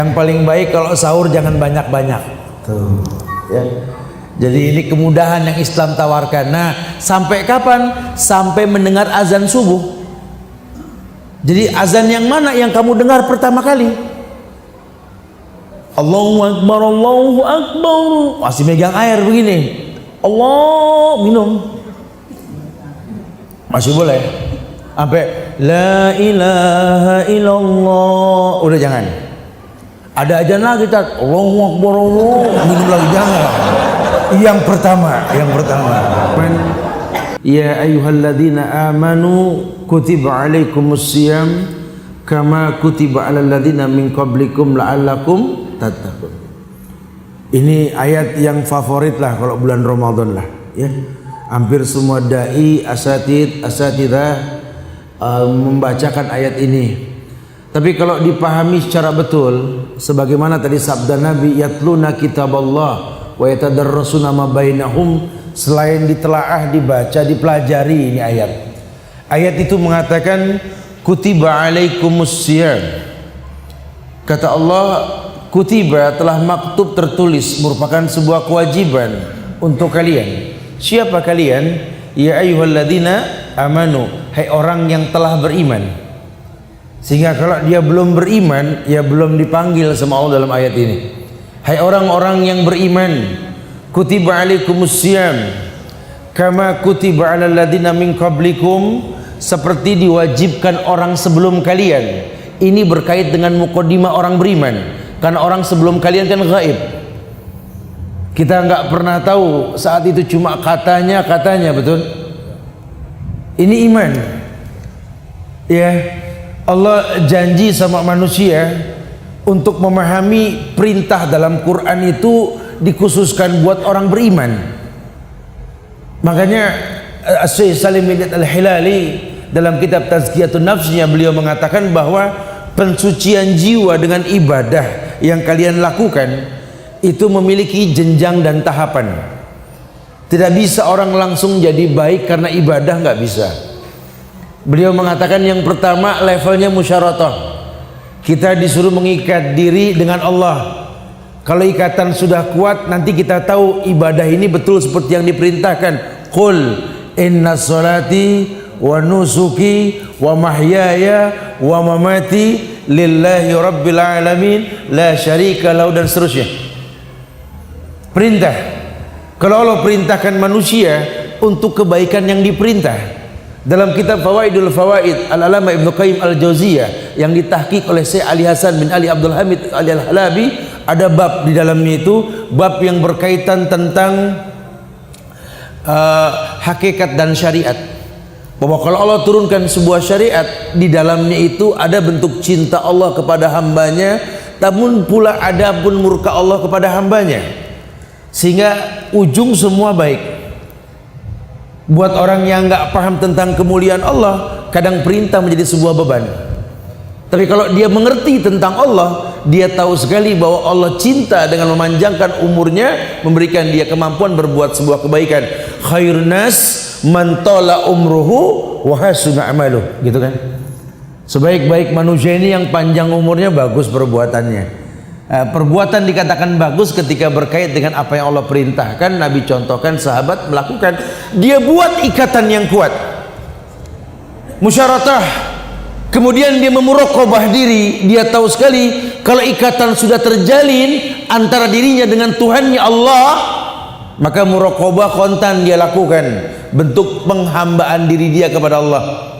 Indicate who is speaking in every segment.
Speaker 1: Yang paling baik kalau sahur jangan banyak-banyak. Tuh, ya. Jadi ini kemudahan yang Islam tawarkan. Nah, sampai kapan? Sampai mendengar azan subuh. Jadi azan yang mana yang kamu dengar pertama kali? Allahu Akbar, Allahu Akbar. Masih megang air begini. Allah, minum. Masih boleh. Sampai la ilaha illallah. Udah jangan. Ada ajan lagi kita Allahu Akbar, Allah, minum lagi, jangan. Yang pertama. Ya ayyuhalladzina amanu kutiba alaikumus syiyam kama kutiba alal ladzina min qablikum la'allakum tattaqun. Ini ayat yang favorit lah kalau bulan Ramadan lah, ya. Hampir semua dai, asatidzah membacakan ayat ini. Tapi kalau dipahami secara betul, sebagaimana tadi sabda Nabi, yatluna kitaballah wa yatadarrasuna ma bainahum, selain ditelaah, dibaca, dipelajari ini ayat. Ayat itu mengatakan kutiba alaikumus syiyam. Kata Allah, kutiba telah maktub, tertulis, merupakan sebuah kewajiban untuk kalian. Siapa kalian? Ya ayyuhalladzina amanu, hai orang yang telah beriman. Sehingga kalau dia belum beriman, ya belum dipanggil sama Allah dalam ayat ini. Hai orang-orang yang beriman, kutiba alaikumus syiyam kama kutiba alal ladzina min qablikum, seperti diwajibkan orang sebelum kalian. Ini berkait dengan muqaddimah orang beriman, karena orang sebelum kalian kan gaib. Kita nggak pernah tahu, saat itu cuma katanya, betul? Ini iman. Ya, Allah janji sama manusia untuk memahami perintah dalam Quran itu dikhususkan buat orang beriman. Makanya Syekh Salim bin Al-Hilali dalam kitab Tazkiyatun Nafsnya, beliau mengatakan bahwa pensucian jiwa dengan ibadah yang kalian lakukan itu memiliki jenjang dan tahapan. Tidak bisa orang langsung jadi baik karena ibadah, nggak bisa. Beliau mengatakan yang pertama levelnya musyaratah. Kita disuruh mengikat diri dengan Allah. Kalau ikatan sudah kuat, nanti kita tahu ibadah ini betul seperti yang diperintahkan. Qul inna sholati wa nusuki wa mahyaya wa mamati lillahi rabbil alamin la syarika lahu, dan seterusnya. Perintah. Kalau Allah perintahkan manusia untuk kebaikan yang diperintah. Dalam kitab Fawaidul Fawaid Al-Alama Ibnu Qayyim Al-Jauziyah yang ditahqiq oleh Syekh Ali Hasan bin Ali Abdul Hamid Al-Halabi, ada bab di dalamnya itu, bab yang berkaitan tentang hakikat dan syariat. Bahwa kalau Allah turunkan sebuah syariat, di dalamnya itu ada bentuk cinta Allah kepada hambanya, namun pula ada pun murka Allah kepada hambanya, sehingga ujung semua baik. Buat orang yang nggak paham tentang kemuliaan Allah, kadang perintah menjadi sebuah beban. Tapi kalau dia mengerti tentang Allah, dia tahu sekali bahwa Allah cinta dengan memanjangkan umurnya, memberikan dia kemampuan berbuat sebuah kebaikan. Khairun nas man tala umruhu wa hasuna amaluh, gitu kan? Sebaik-baik manusia ini yang panjang umurnya, bagus perbuatannya. Perbuatan dikatakan bagus ketika berkait dengan apa yang Allah perintahkan, Nabi contohkan, sahabat melakukan. Dia buat ikatan yang kuat, musyaratah. Kemudian dia memuraqabah diri. Dia tahu sekali kalau ikatan sudah terjalin antara dirinya dengan Tuhannya Allah, maka muraqabah kontan dia lakukan, bentuk penghambaan diri dia kepada Allah.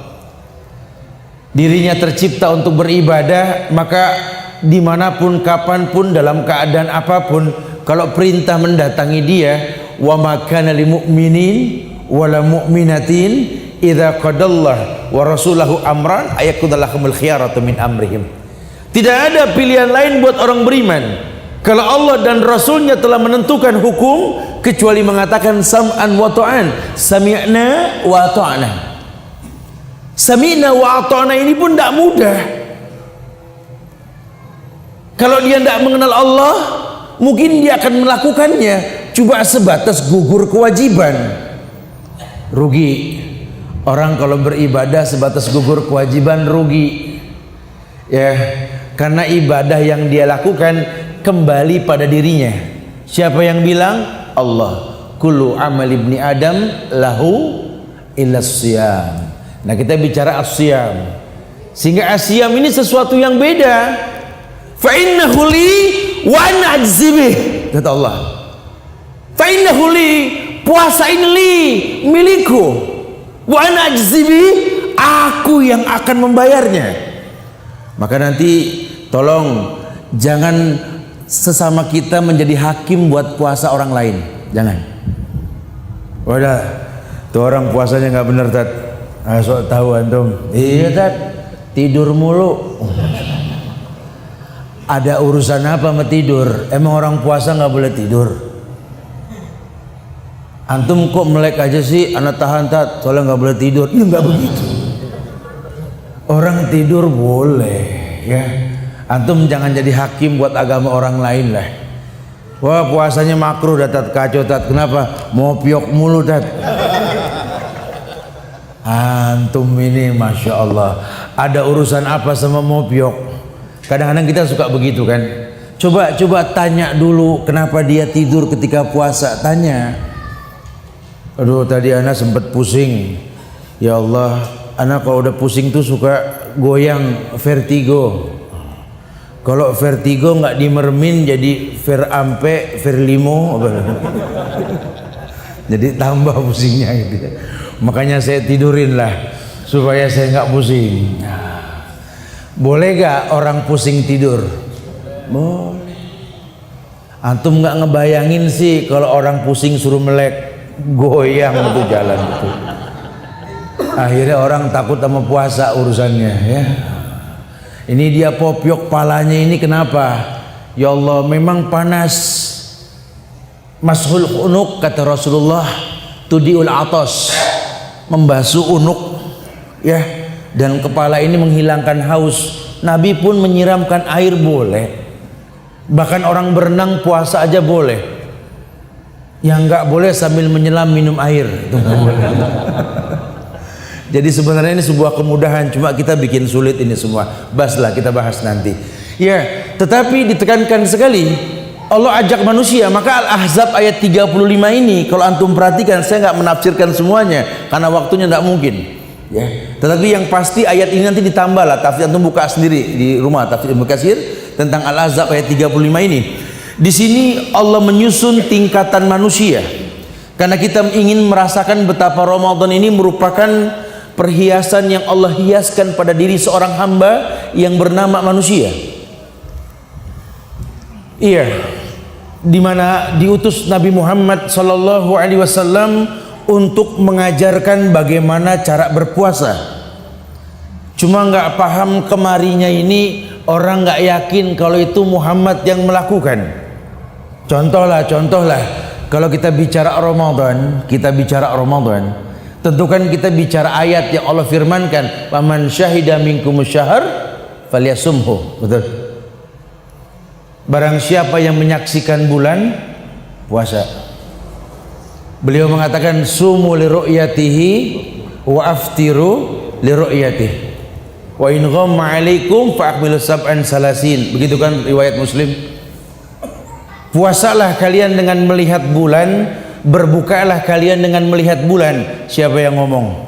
Speaker 1: Dirinya tercipta untuk beribadah, maka dimanapun, kapanpun, dalam keadaan apapun, kalau perintah mendatangi dia, wa ma kana lil mu'minin wala mu'minatin idza qadallahu wa rasulahu amran ayakunallahumul khiyaratu min amrihim. Tidak ada pilihan lain buat orang beriman kalau Allah dan Rasulnya telah menentukan hukum, kecuali mengatakan sam'an wa ta'an, sami'na wa ta'na. Sami'na wa ta'na ini pun tidak mudah. Kalau dia tidak mengenal Allah, mungkin dia akan melakukannya cuma sebatas gugur kewajiban. Rugi. Orang kalau beribadah sebatas gugur kewajiban, rugi. Ya, karena ibadah yang dia lakukan kembali pada dirinya. Siapa yang bilang? Allah. Kullu amal ibni Adam lahu illa siyam. Nah, kita bicara as-siyam, sehingga as-siyam ini sesuatu yang beda. Fa innahu li wa ana ajzi bih, kata Allah. Fa innahu li, puasa ini li, milikku. Wa ana ajzi bih, aku yang akan membayarnya. Maka nanti tolong jangan sesama kita menjadi hakim buat puasa orang lain. Jangan. Wadah, tuh orang puasanya nggak bener, Tat. Sok tahu antum. Iya, Tat. Tidur mulu. Ada urusan apa sama tidur? Emang orang puasa nggak boleh tidur? Antum kok melek aja sih? Anak tahan, Tat, soalnya nggak boleh tidur. Ya nggak begitu. Orang tidur boleh, ya. Antum jangan jadi hakim buat agama orang lain lah. Wah, puasanya makruh, Tat, kacau, Tat. Kenapa? Mau piok mulu, Tat. Antum ini Masya Allah, ada urusan apa sama mau piok? Kadang-kadang kita suka begitu kan. Coba tanya dulu kenapa dia tidur ketika puasa. Tanya. Aduh, tadi anak sempat pusing. Ya Allah, anak kalau udah pusing tuh suka goyang, vertigo. Kalau vertigo nggak dimermin jadi verampe, verlimo, jadi tambah pusingnya gitu. Makanya saya tidurin lah supaya saya nggak pusing. Boleh gak orang pusing tidur? Boleh. Antum nggak ngebayangin sih kalau orang pusing suruh melek, goyang itu jalan itu. Akhirnya orang takut sama puasa urusannya, ya. Ini dia popiok palanya ini kenapa? Ya Allah, memang panas. Mashul unuk, kata Rasulullah, tudiul atas, membasuh unuk, ya, dan kepala ini menghilangkan haus. Nabi pun menyiramkan air boleh. Bahkan orang berenang puasa aja boleh. Yang nggak boleh sambil menyelam minum air, itu nggak boleh. Jadi sebenarnya ini sebuah kemudahan, cuma kita bikin sulit ini semua. Baslah, kita bahas nanti. Ya, tetapi ditekankan sekali Allah ajak manusia. Maka Al-Ahzab ayat 35 ini kalau antum perhatikan, saya nggak menafsirkan semuanya karena waktunya nggak mungkin. Ya, tetapi yang pasti ayat ini nanti ditambah lah. Tafsir antum buka sendiri di rumah, tafsir Ibnu Katsir tentang Al-Ahzab ayat 35 ini. Di sini Allah menyusun tingkatan manusia. Karena kita ingin merasakan betapa Ramadan ini merupakan perhiasan yang Allah hiaskan pada diri seorang hamba yang bernama manusia. Iya, di mana diutus Nabi Muhammad sallallahu alaihi wasallam untuk mengajarkan bagaimana cara berpuasa. Cuma nggak paham kemarinya ini, orang nggak yakin kalau itu Muhammad yang melakukan. Contohlah, kalau kita bicara Ramadan, tentu kan kita bicara ayat yang Allah firmankan, "Faman syahida minkumus syahr falyasumhu." Betul. Barang siapa yang menyaksikan bulan, puasa. Beliau mengatakan, "Sumu li ru'yatihi wa aftiru li ru'yatihi. Wa in ghamma 'alaikum fa akmilu sab'an salasin." Begitu kan riwayat Muslim. Puasalah kalian dengan melihat bulan, berbukalah kalian dengan melihat bulan. Siapa yang ngomong?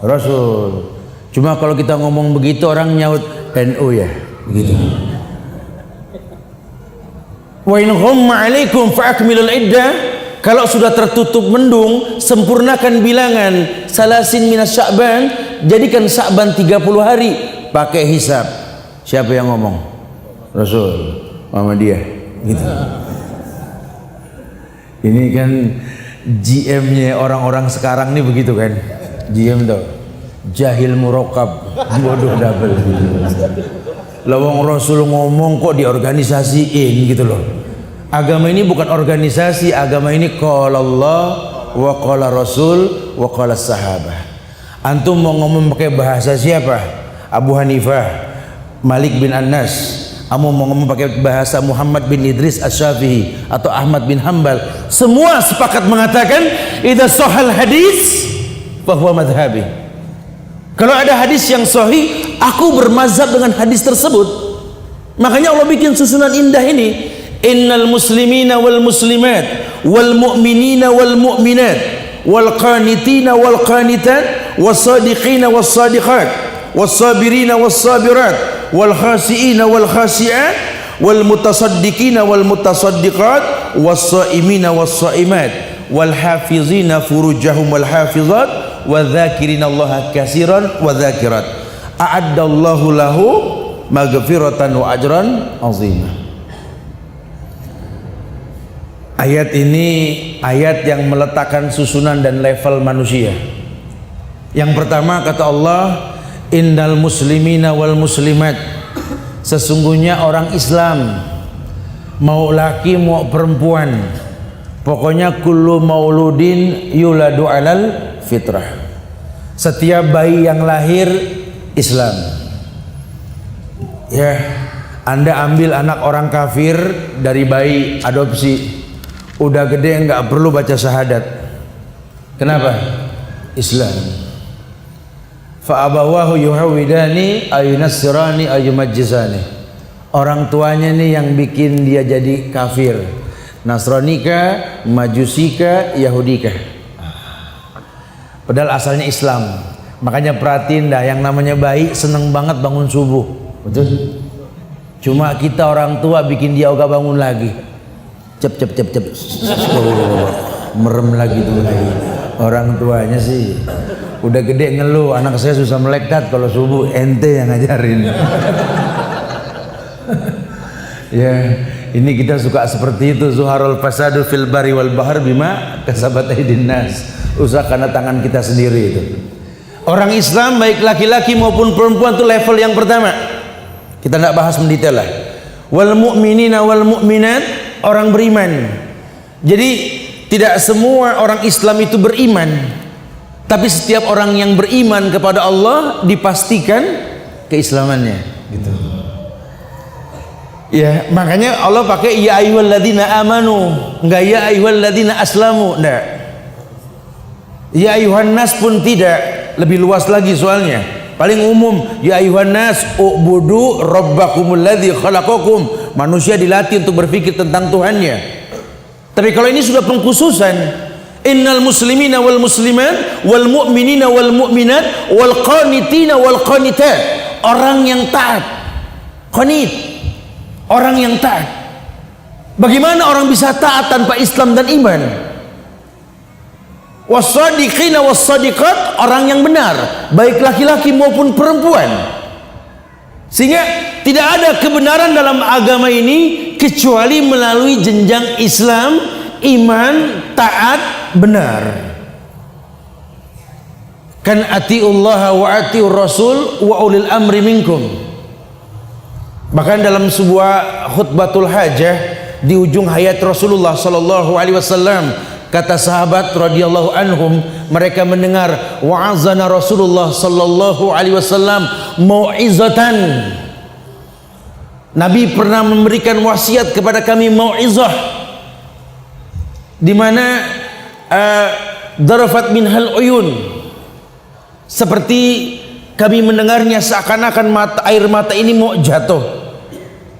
Speaker 1: Rasul. Cuma kalau kita ngomong begitu orang nyaut NU ya, begitu. Wa in ghamma 'alaikum fa akmilul iddah. Kalau sudah tertutup mendung, sempurnakan bilangan. Salasin minas Sya'ban, jadikan Sya'ban 30 hari pakai hisab. Siapa yang ngomong? Rasul. Muhammadiyah. Gitu. Ini kan GM-nya orang-orang sekarang nih begitu kan. GM tuh jahil murokab, bodoh double gitu. Lawang Rasul ngomong kok diorganisasiin gitu loh. Agama ini bukan organisasi, agama ini qala Allah wa qala Rasul wa qala sahabah. Antum mau ngomong pakai bahasa siapa? Abu Hanifah, Malik bin Anas. Kamu mau ngomong pakai bahasa Muhammad bin Idris Asy-Syafi'i atau Ahmad bin Hanbal, semua sepakat mengatakan idza sahal hadis fa huwa madhhabi. Kalau ada hadis yang sahih, aku bermazhab dengan hadis tersebut. Makanya Allah bikin susunan indah ini. Innal muslimina wal muslimat wal mu'minina wal mu'minat wal qanitina wal qanitat was sadiqina was sadiqat was sabirina was sabirat wal khasiina wal khasiat wal mutasaddiqina wal mutasaddiqat was saimina was saimat wal hafizina furujahum wal hafizat wa dzakirina Allaha katsiran wa dzakirat a'addallahu lahu maghfiratan wa ajran 'azima. Ayat ini ayat yang meletakkan susunan dan level manusia. Yang pertama kata Allah, innal muslimina wal muslimat, sesungguhnya orang Islam, mau laki mau perempuan, pokoknya kullu mauludin yuladu alal fitrah, setiap bayi yang lahir Islam. Ya, Anda ambil anak orang kafir dari bayi adopsi, udah gede nggak perlu baca syahadat. Kenapa? Islam. Fa abawahu yuhawidani ayunassirani ayumajjizani. Orang tuanya nih yang bikin dia jadi kafir. Nasranika, Majusika, Yahudika. Padahal asalnya Islam. Makanya perhatiin dah, yang namanya bayi seneng banget bangun subuh. Betul? Cuma kita orang tua bikin dia ogah bangun lagi. Cep. Merem lagi tuh lagi. Orang tuanya sih udah gede ngeluh, anak saya susah melek kalau subuh, ente yang ngajarin. Ya, ini kita suka seperti itu. Zuharul fasadu fil bari wal bahar bima kasabat aydin nas. Usaha karena tangan kita sendiri itu. Orang Islam baik laki-laki maupun perempuan itu level yang pertama. Kita tidak bahas mendetail lah. Wal mu'minina wal mu'minat, orang beriman. Jadi tidak semua orang Islam itu beriman, tapi setiap orang yang beriman kepada Allah dipastikan keislamannya, gitu. Ya, makanya Allah pakai ya ayyuhalladzina amanu, enggak ya ayyuhalladzina aslamu, enggak. Ya ayyuhan nas pun tidak, lebih luas lagi soalnya. Paling umum, ya ayyuhan nas ubudu rabbakumul ladzi khalaqakum. Manusia dilatih untuk berpikir tentang Tuhannya. Tapi kalau ini sudah pengkhususan, innal muslimina wal muslimat wal mu'minina wal mu'minat wal qanitina wal qanitat, orang yang taat. Qanit, orang yang taat. Bagaimana orang bisa taat tanpa Islam dan iman? Wassadiqina wassadiqat, orang yang benar, baik laki-laki maupun perempuan. Sehingga tidak ada kebenaran dalam agama ini kecuali melalui jenjang Islam, iman, taat, benar. Kan atiullaha wa atiur rasul wa ulil amri minkum. Bahkan dalam sebuah khutbatul hajah di ujung hayat Rasulullah sallallahu alaihi wasallam, kata sahabat radhiyallahu anhum, mereka mendengar wa'azana Rasulullah sallallahu alaihi wasallam mau'izatan. Nabi pernah memberikan wasiat kepada kami mau'izah, di mana darafat minhal uyun, seperti kami mendengarnya seakan-akan air mata ini mau jatuh.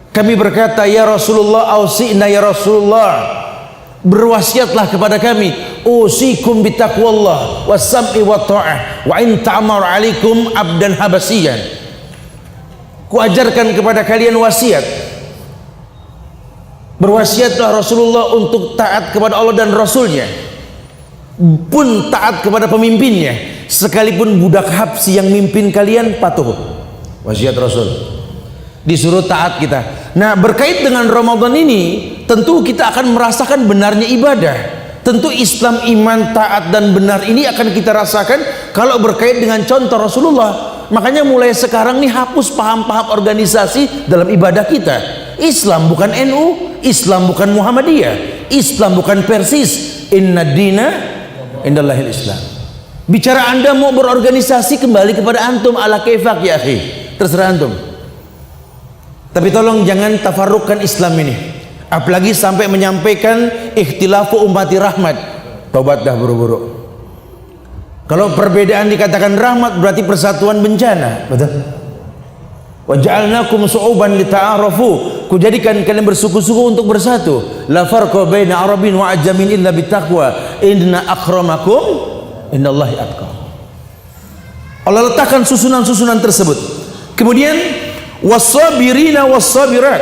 Speaker 1: Kami berkata, ya Rasulullah, ausi'na ya Rasulullah, berwasiatlah kepada kami, usikum bitaqwallah was-sam'i wa ta'ah wa in ta'amar alaikum abdan habasiyan. Kuajarkan kepada kalian wasiat. Berwasiatlah Rasulullah untuk taat kepada Allah dan Rasulnya, pun taat kepada pemimpinnya, sekalipun budak Habsi yang mimpin kalian patuh. Wasiat Rasul, disuruh taat kita. Nah, berkait dengan Ramadan ini, tentu kita akan merasakan benarnya ibadah. Tentu Islam, iman, taat dan benar ini akan kita rasakan kalau berkait dengan contoh Rasulullah. Makanya mulai sekarang nih hapus paham-paham organisasi dalam ibadah kita. Islam bukan NU, Islam bukan Muhammadiyah, Islam bukan Persis. Inna dina indallahil Islam. Bicara Anda mau berorganisasi, kembali kepada antum, ala kaifak ya akhi, terserah antum. Tapi tolong jangan tafarruqkan Islam ini, apalagi sampai menyampaikan ikhtilafu ummati rahmat. Tobat dah buru-buru. Kalau perbedaan dikatakan rahmat, berarti persatuan bencana, betul? Wa ja'alnakum syu'uban lita'arafu. Kujadikan kalian bersuku-suku untuk bersatu. La farqa baina Arabin wa ajamin illa bittaqwa. Inna akramakum indallahi atqakum. Allah letakkan susunan-susunan tersebut. Kemudian was-sabirina was-sabirat.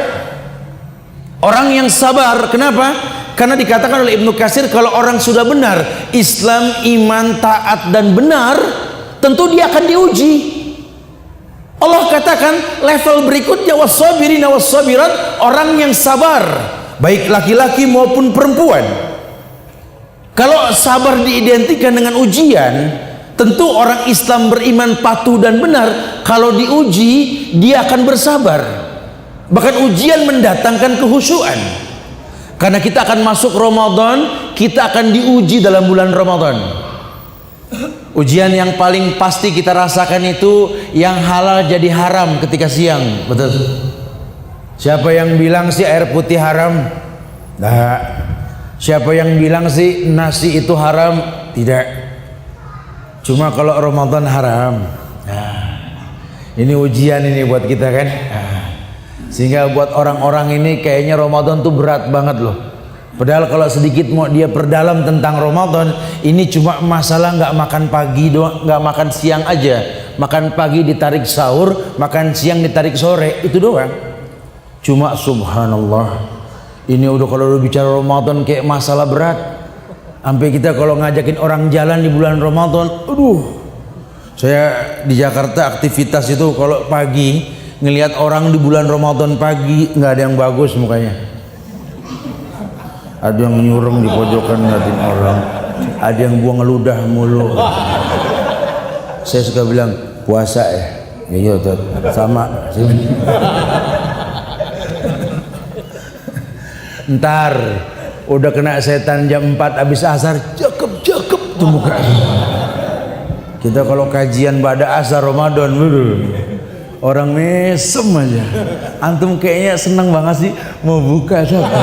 Speaker 1: Orang yang sabar. Kenapa? Karena dikatakan oleh Ibnu Katsir kalau orang sudah benar Islam, iman, taat dan benar, tentu dia akan diuji. Allah katakan level berikutnya was-sabirina was-sabirat, orang yang sabar, baik laki-laki maupun perempuan. Kalau sabar diidentikan dengan ujian, tentu orang Islam beriman patuh dan benar, kalau diuji dia akan bersabar. Bahkan ujian mendatangkan kehusyuan. Karena kita akan masuk Ramadan, kita akan diuji dalam bulan Ramadan. Ujian yang paling pasti kita rasakan itu yang halal jadi haram ketika siang. Betul. Siapa yang bilang sih air putih haram? Nah, siapa yang bilang sih nasi itu haram? Tidak. Cuma kalau Ramadan haram. Nah, ini ujian ini buat kita kan. Nah, sehingga buat orang-orang ini kayaknya Ramadan tuh berat banget loh. Padahal kalau sedikit mau dia perdalam tentang Ramadan, ini cuma masalah nggak makan pagi doang, nggak makan siang aja. Makan pagi ditarik sahur, makan siang ditarik sore, itu doang. Cuma subhanallah, ini udah kalau udah bicara Ramadan kayak masalah berat. Sampai kita kalau ngajakin orang jalan di bulan Ramadan, aduh. Saya di Jakarta aktivitas itu kalau pagi ngelihat orang di bulan Ramadan pagi nggak ada yang bagus mukanya. Ada yang nyurung di pojokan ngeliatin orang, ada yang buang ludah mulu. Saya suka bilang puasa ya, iya sama. Ntar udah kena setan jam 4 habis asar, cakep tuh muka. Kita kalau kajian pada asar Ramadan, orang mesem aja. Antum kayaknya seneng banget sih mau buka siapa?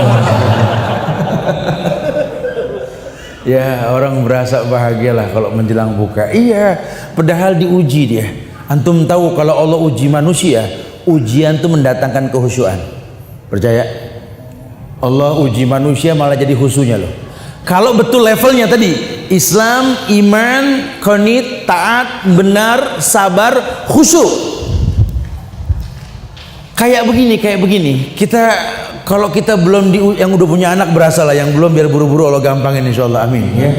Speaker 1: Ya, orang berasa bahagialah kalau menjelang buka. Iya, padahal diuji dia. Antum tahu kalau Allah uji manusia, ujian itu mendatangkan kehusyuan. Percaya? Allah uji manusia malah jadi khusyunya loh. Kalau betul levelnya tadi, Islam, iman, qanit, taat, benar, sabar, khusyuk. Kayak begini. Kita kalau kita belum yang udah punya anak berasa lah, yang belum biar buru-buru Allah gampangin insyaallah, amin ya.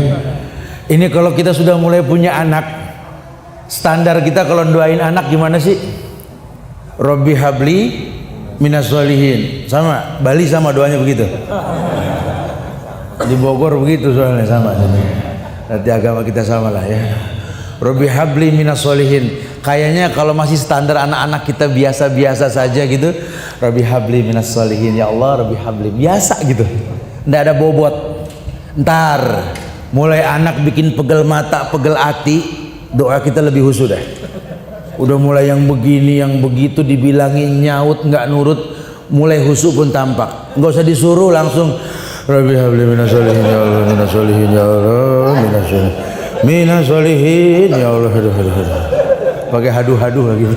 Speaker 1: Ini kalau kita sudah mulai punya anak, standar kita kalau doain anak gimana sih? Robbi habli minas sholihin. Sama, Bali sama doanya begitu. Di Bogor begitu soalnya sama. Nanti agama kita sama lah ya. Robbi habli minas sholihin. Kayaknya kalau masih standar anak-anak kita biasa-biasa saja gitu, Rabbi habli minas sholihin, ya Allah Rabbi habli, biasa gitu, nggak ada bobot. Ntar mulai anak bikin pegel mata, pegel hati, doa kita lebih khusyuk dah. Udah mulai yang begini, yang begitu dibilangin nyaut nggak nurut, mulai khusyuk pun tampak. Nggak usah disuruh, langsung Rabbi habli minas sholihin, ya Allah minas sholihin, ya Allah minas sholihin, ya Allah. Aduh. Pakai haduh-haduh lagi.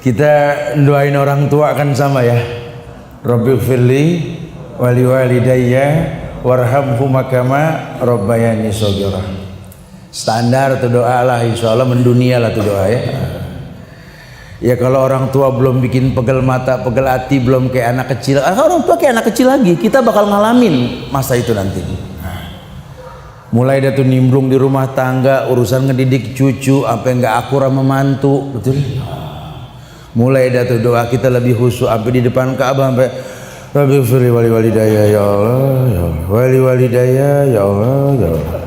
Speaker 1: Kita doain orang tua kan sama ya. Rabbighfirli wali walidayya warhamhuma kama rabbayani shaghira. Standar tuh doa lah, insyaallah mendunia lah tuh doa ya. Ya kalau orang tua belum bikin pegel mata, pegel hati, belum kayak anak kecil. Orang tua kayak anak kecil lagi, kita bakal ngalamin masa itu nanti. Mulai dia tuh nimbrung di rumah tangga, urusan ngedidik cucu, apa yang nggak akur sama mantu, betul? Mulai dia tuh doa kita lebih khusyuk, sampai di depan Ka'bah sampai Rabbighfirli wali walidayya ya Allah, ya Allah, wali walidayya ya Allah, ya Allah,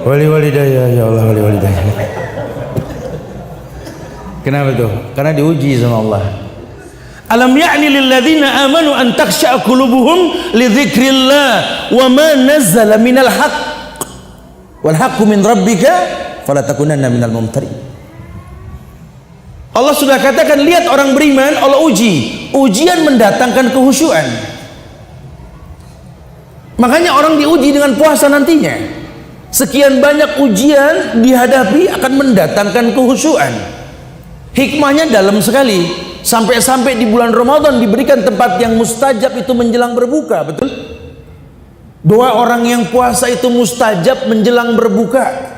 Speaker 1: wali walidayya ya Allah, wali walidayya. Kenapa tuh? Karena diuji sama Allah. Alam ya'ni lil ladzina amanu an takhsha'a qulubuhum li dzikrillah wa ma nazzala minal haqq. Wal haqqu min rabbika fala takunanna minal mumtarin. Allah sudah katakan, lihat orang beriman Allah uji. Ujian mendatangkan kehusyuan. Makanya orang diuji dengan puasa nantinya. Sekian banyak ujian dihadapi akan mendatangkan kehusyuan. Hikmahnya dalam sekali. Sampai-sampai di bulan Ramadan diberikan tempat yang mustajab itu menjelang berbuka, betul? Doa orang yang puasa itu mustajab menjelang berbuka.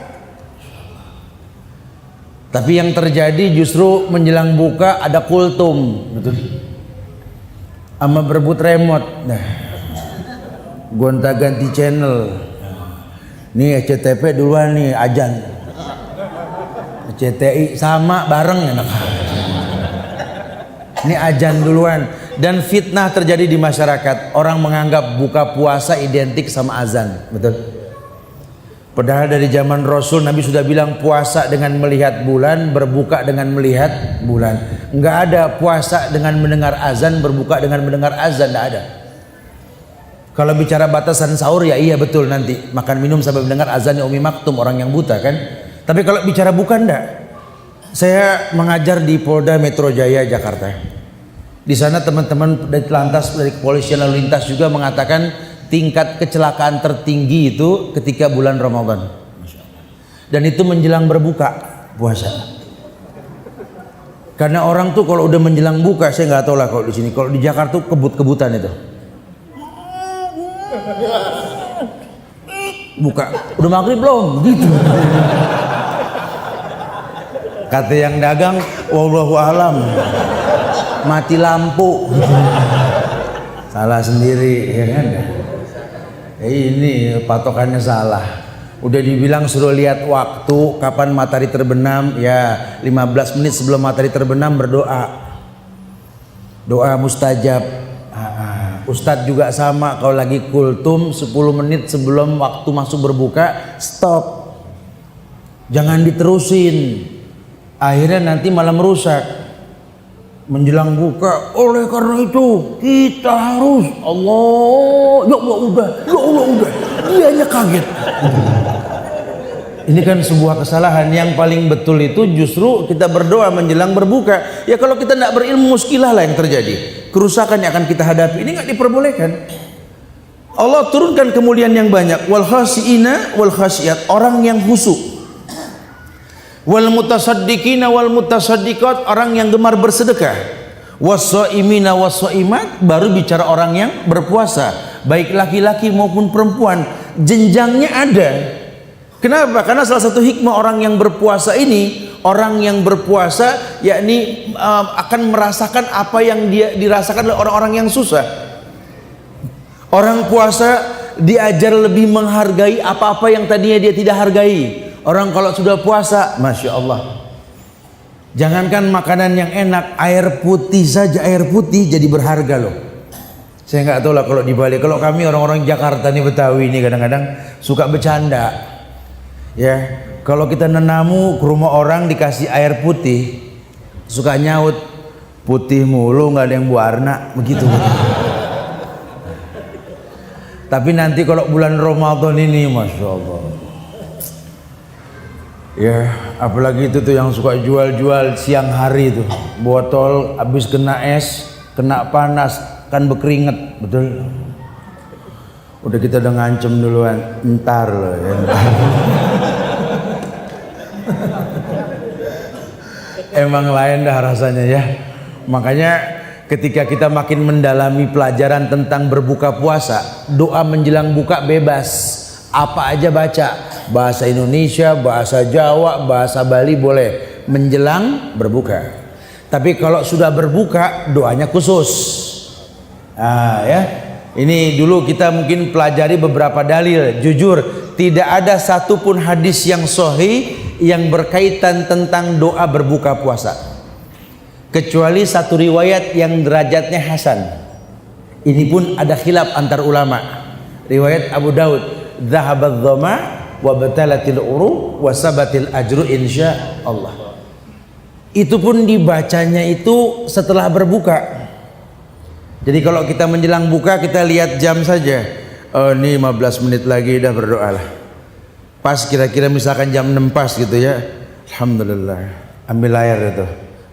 Speaker 1: Tapi yang terjadi justru menjelang buka ada kultum, betul? Sama berebut remote. Nah, gonta-ganti channel. Nih SCTV duluan nih ajan. CTI sama bareng enak. Ini ajan duluan. Dan fitnah terjadi di masyarakat. Orang menganggap buka puasa identik sama azan, betul? Padahal dari zaman Rasul Nabi sudah bilang puasa dengan melihat bulan, berbuka dengan melihat bulan. Enggak ada puasa dengan mendengar azan, berbuka dengan mendengar azan, enggak ada. Kalau bicara batasan sahur ya iya betul, nanti makan minum sampai mendengar azannya Umi Maktum, orang yang buta kan. Tapi kalau bicara bukan enggak. Saya mengajar di Polda Metro Jaya Jakarta. Di sana teman-teman dari lantas, dari kepolisian lalu lintas juga mengatakan tingkat kecelakaan tertinggi itu ketika bulan Ramadan. Dan itu menjelang berbuka puasa. Karena orang tuh kalau udah menjelang buka, saya nggak tahu lah kalau di sini. Kalau di Jakarta tuh kebut-kebutan itu. Buka, udah maghrib belum? Gitu. Kata yang dagang, wallahu alam, mati lampu. Salah sendiri, ya kan? Ini patokannya salah. Udah dibilang suruh lihat waktu kapan matahari terbenam, ya 15 menit sebelum matahari terbenam berdoa. Doa mustajab. Ustadz juga sama, kalau lagi kultum 10 menit sebelum waktu masuk berbuka, stop. Jangan diterusin. Akhirnya nanti malah merusak. Menjelang buka, oleh karena itu kita harus Allah, ya Allah udah. Dianya kaget. Ini kan sebuah kesalahan. Yang paling betul itu justru kita berdoa menjelang berbuka. Ya kalau kita tidak berilmu, muskilah lah yang terjadi. Kerusakan yang akan kita hadapi ini nggak diperbolehkan. Allah turunkan kemuliaan yang banyak. Wal khasiina wal khasiat, orang yang khusyuk. Wal mutasaddiqina wal mutasaddiqat, orang yang gemar bersedekah. Was-shaimina was-shaimat, baru bicara orang yang berpuasa, baik laki-laki maupun perempuan. Jenjangnya ada. Kenapa? Karena salah satu hikmah orang yang berpuasa ini, orang yang berpuasa yakni akan merasakan apa yang dia dirasakan oleh orang-orang yang susah. Orang puasa diajar lebih menghargai apa-apa yang tadinya dia tidak hargai. Orang kalau sudah puasa, Masya Allah, jangankan makanan yang enak, air putih saja, air putih jadi berharga loh. Saya nggak tahu lah kalau di Bali. Kalau kami orang-orang Jakarta nih, Betawi ini kadang-kadang suka bercanda. Ya, kalau kita nenamu ke rumah orang dikasih air putih, suka nyaut, putih mulu nggak ada yang berwarna, begitu. Tapi nanti kalau bulan Ramadan ini, Masya Allah. Ya, apalagi itu tuh yang suka jual-jual siang hari itu, botol habis kena es, kena panas, kan berkeringat, betul. Udah kita udah ngancem duluan, entar loh ya. Emang lain dah rasanya ya. Makanya ketika kita makin mendalami pelajaran tentang berbuka puasa, doa menjelang buka bebas. Apa aja baca, bahasa Indonesia, bahasa Jawa, bahasa Bali boleh menjelang berbuka. Tapi kalau sudah berbuka, doanya khusus. Ya, ini dulu kita mungkin pelajari beberapa dalil. Jujur, tidak ada satupun hadis yang sahih yang berkaitan tentang doa berbuka puasa, kecuali satu riwayat yang derajatnya hasan. Ini pun ada khilaf antar ulama. Riwayat Abu Daud, "Dhahabat dhama wa batalatil uru wa sabatil ajru insya Allah." Itu pun dibacanya itu setelah berbuka. Jadi kalau kita menjelang buka, kita lihat jam saja. Oh, ini 15 menit lagi dah berdoa lah. Pas kira-kira misalkan jam 6 pas gitu ya. Alhamdulillah. Ambil air itu.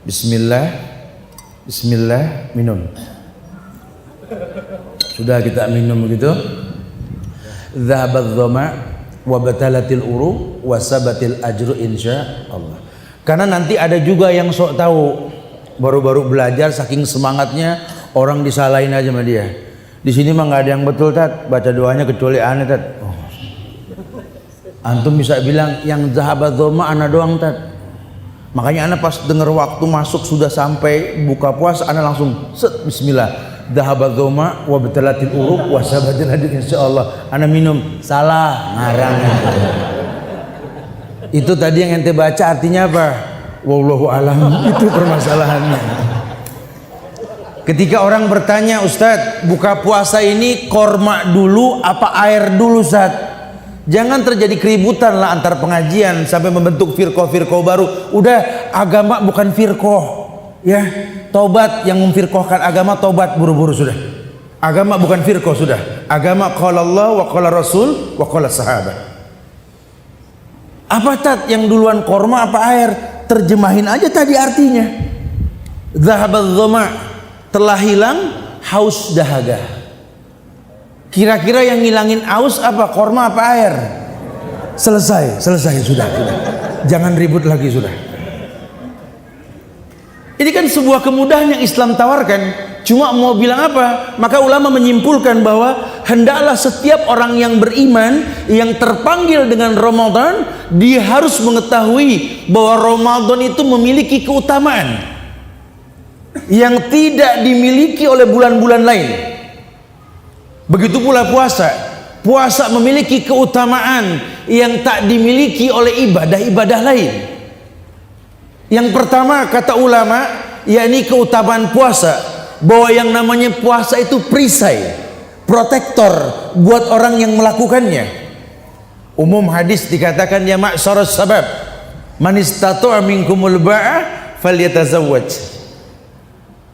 Speaker 1: Bismillah. Bismillah, minum. Sudah kita minum begitu. Dhahabat dhama wa batalatil uruq wa sabatil ajru insyaallah. Karena nanti ada juga yang sok tahu, baru-baru belajar saking semangatnya orang disalahin aja sama dia. Di sini mah nggak ada yang betul tat, baca doanya kecuali aneh tat. Oh. Antum bisa bilang yang zahabat dhoma ana doang tat. Makanya ana pas dengar waktu masuk sudah sampai buka puasa, ana langsung set bismillah. Dhahabat dhoma wa batalatil uruq wa sabatil ajru insyaallah. Ana minum, salah ngarang. Itu tadi yang ente baca artinya apa? Wallahu alam. Itu permasalahannya. Ketika orang bertanya, Ustadz, buka puasa ini korma dulu apa air dulu, Ustadz? Jangan terjadi keributan lah antar pengajian sampai membentuk firqah-firqah baru. Udah, agama bukan firqah, ya. Tobat yang memfirqahkan agama, tobat buru-buru sudah. Agama bukan firqah sudah. Agama qala Allah wa qala Rasul wa qala sahabat. Apa tat yang duluan korma apa air? Terjemahin aja tadi artinya. Zahabadz dhama, telah hilang haus dahaga. Kira-kira yang ngilangin haus apa? Korma apa air? Selesai sudah. Jangan ribut lagi sudah. Ini kan sebuah kemudahan yang Islam tawarkan. Cuma mau bilang apa? Maka ulama menyimpulkan bahwa hendaklah setiap orang yang beriman yang terpanggil dengan Ramadan, dia harus mengetahui bahwa Ramadan itu memiliki keutamaan yang tidak dimiliki oleh bulan-bulan lain. Begitu pula puasa. Puasa memiliki keutamaan yang tak dimiliki oleh ibadah-ibadah lain. Yang pertama kata ulama, yakni keutamaan puasa, bahwa yang namanya puasa itu perisai, protektor buat orang yang melakukannya. Umum hadis dikatakan ya ma'syaras sabab, man istata'a minkumul ba'a falyatazawwaj.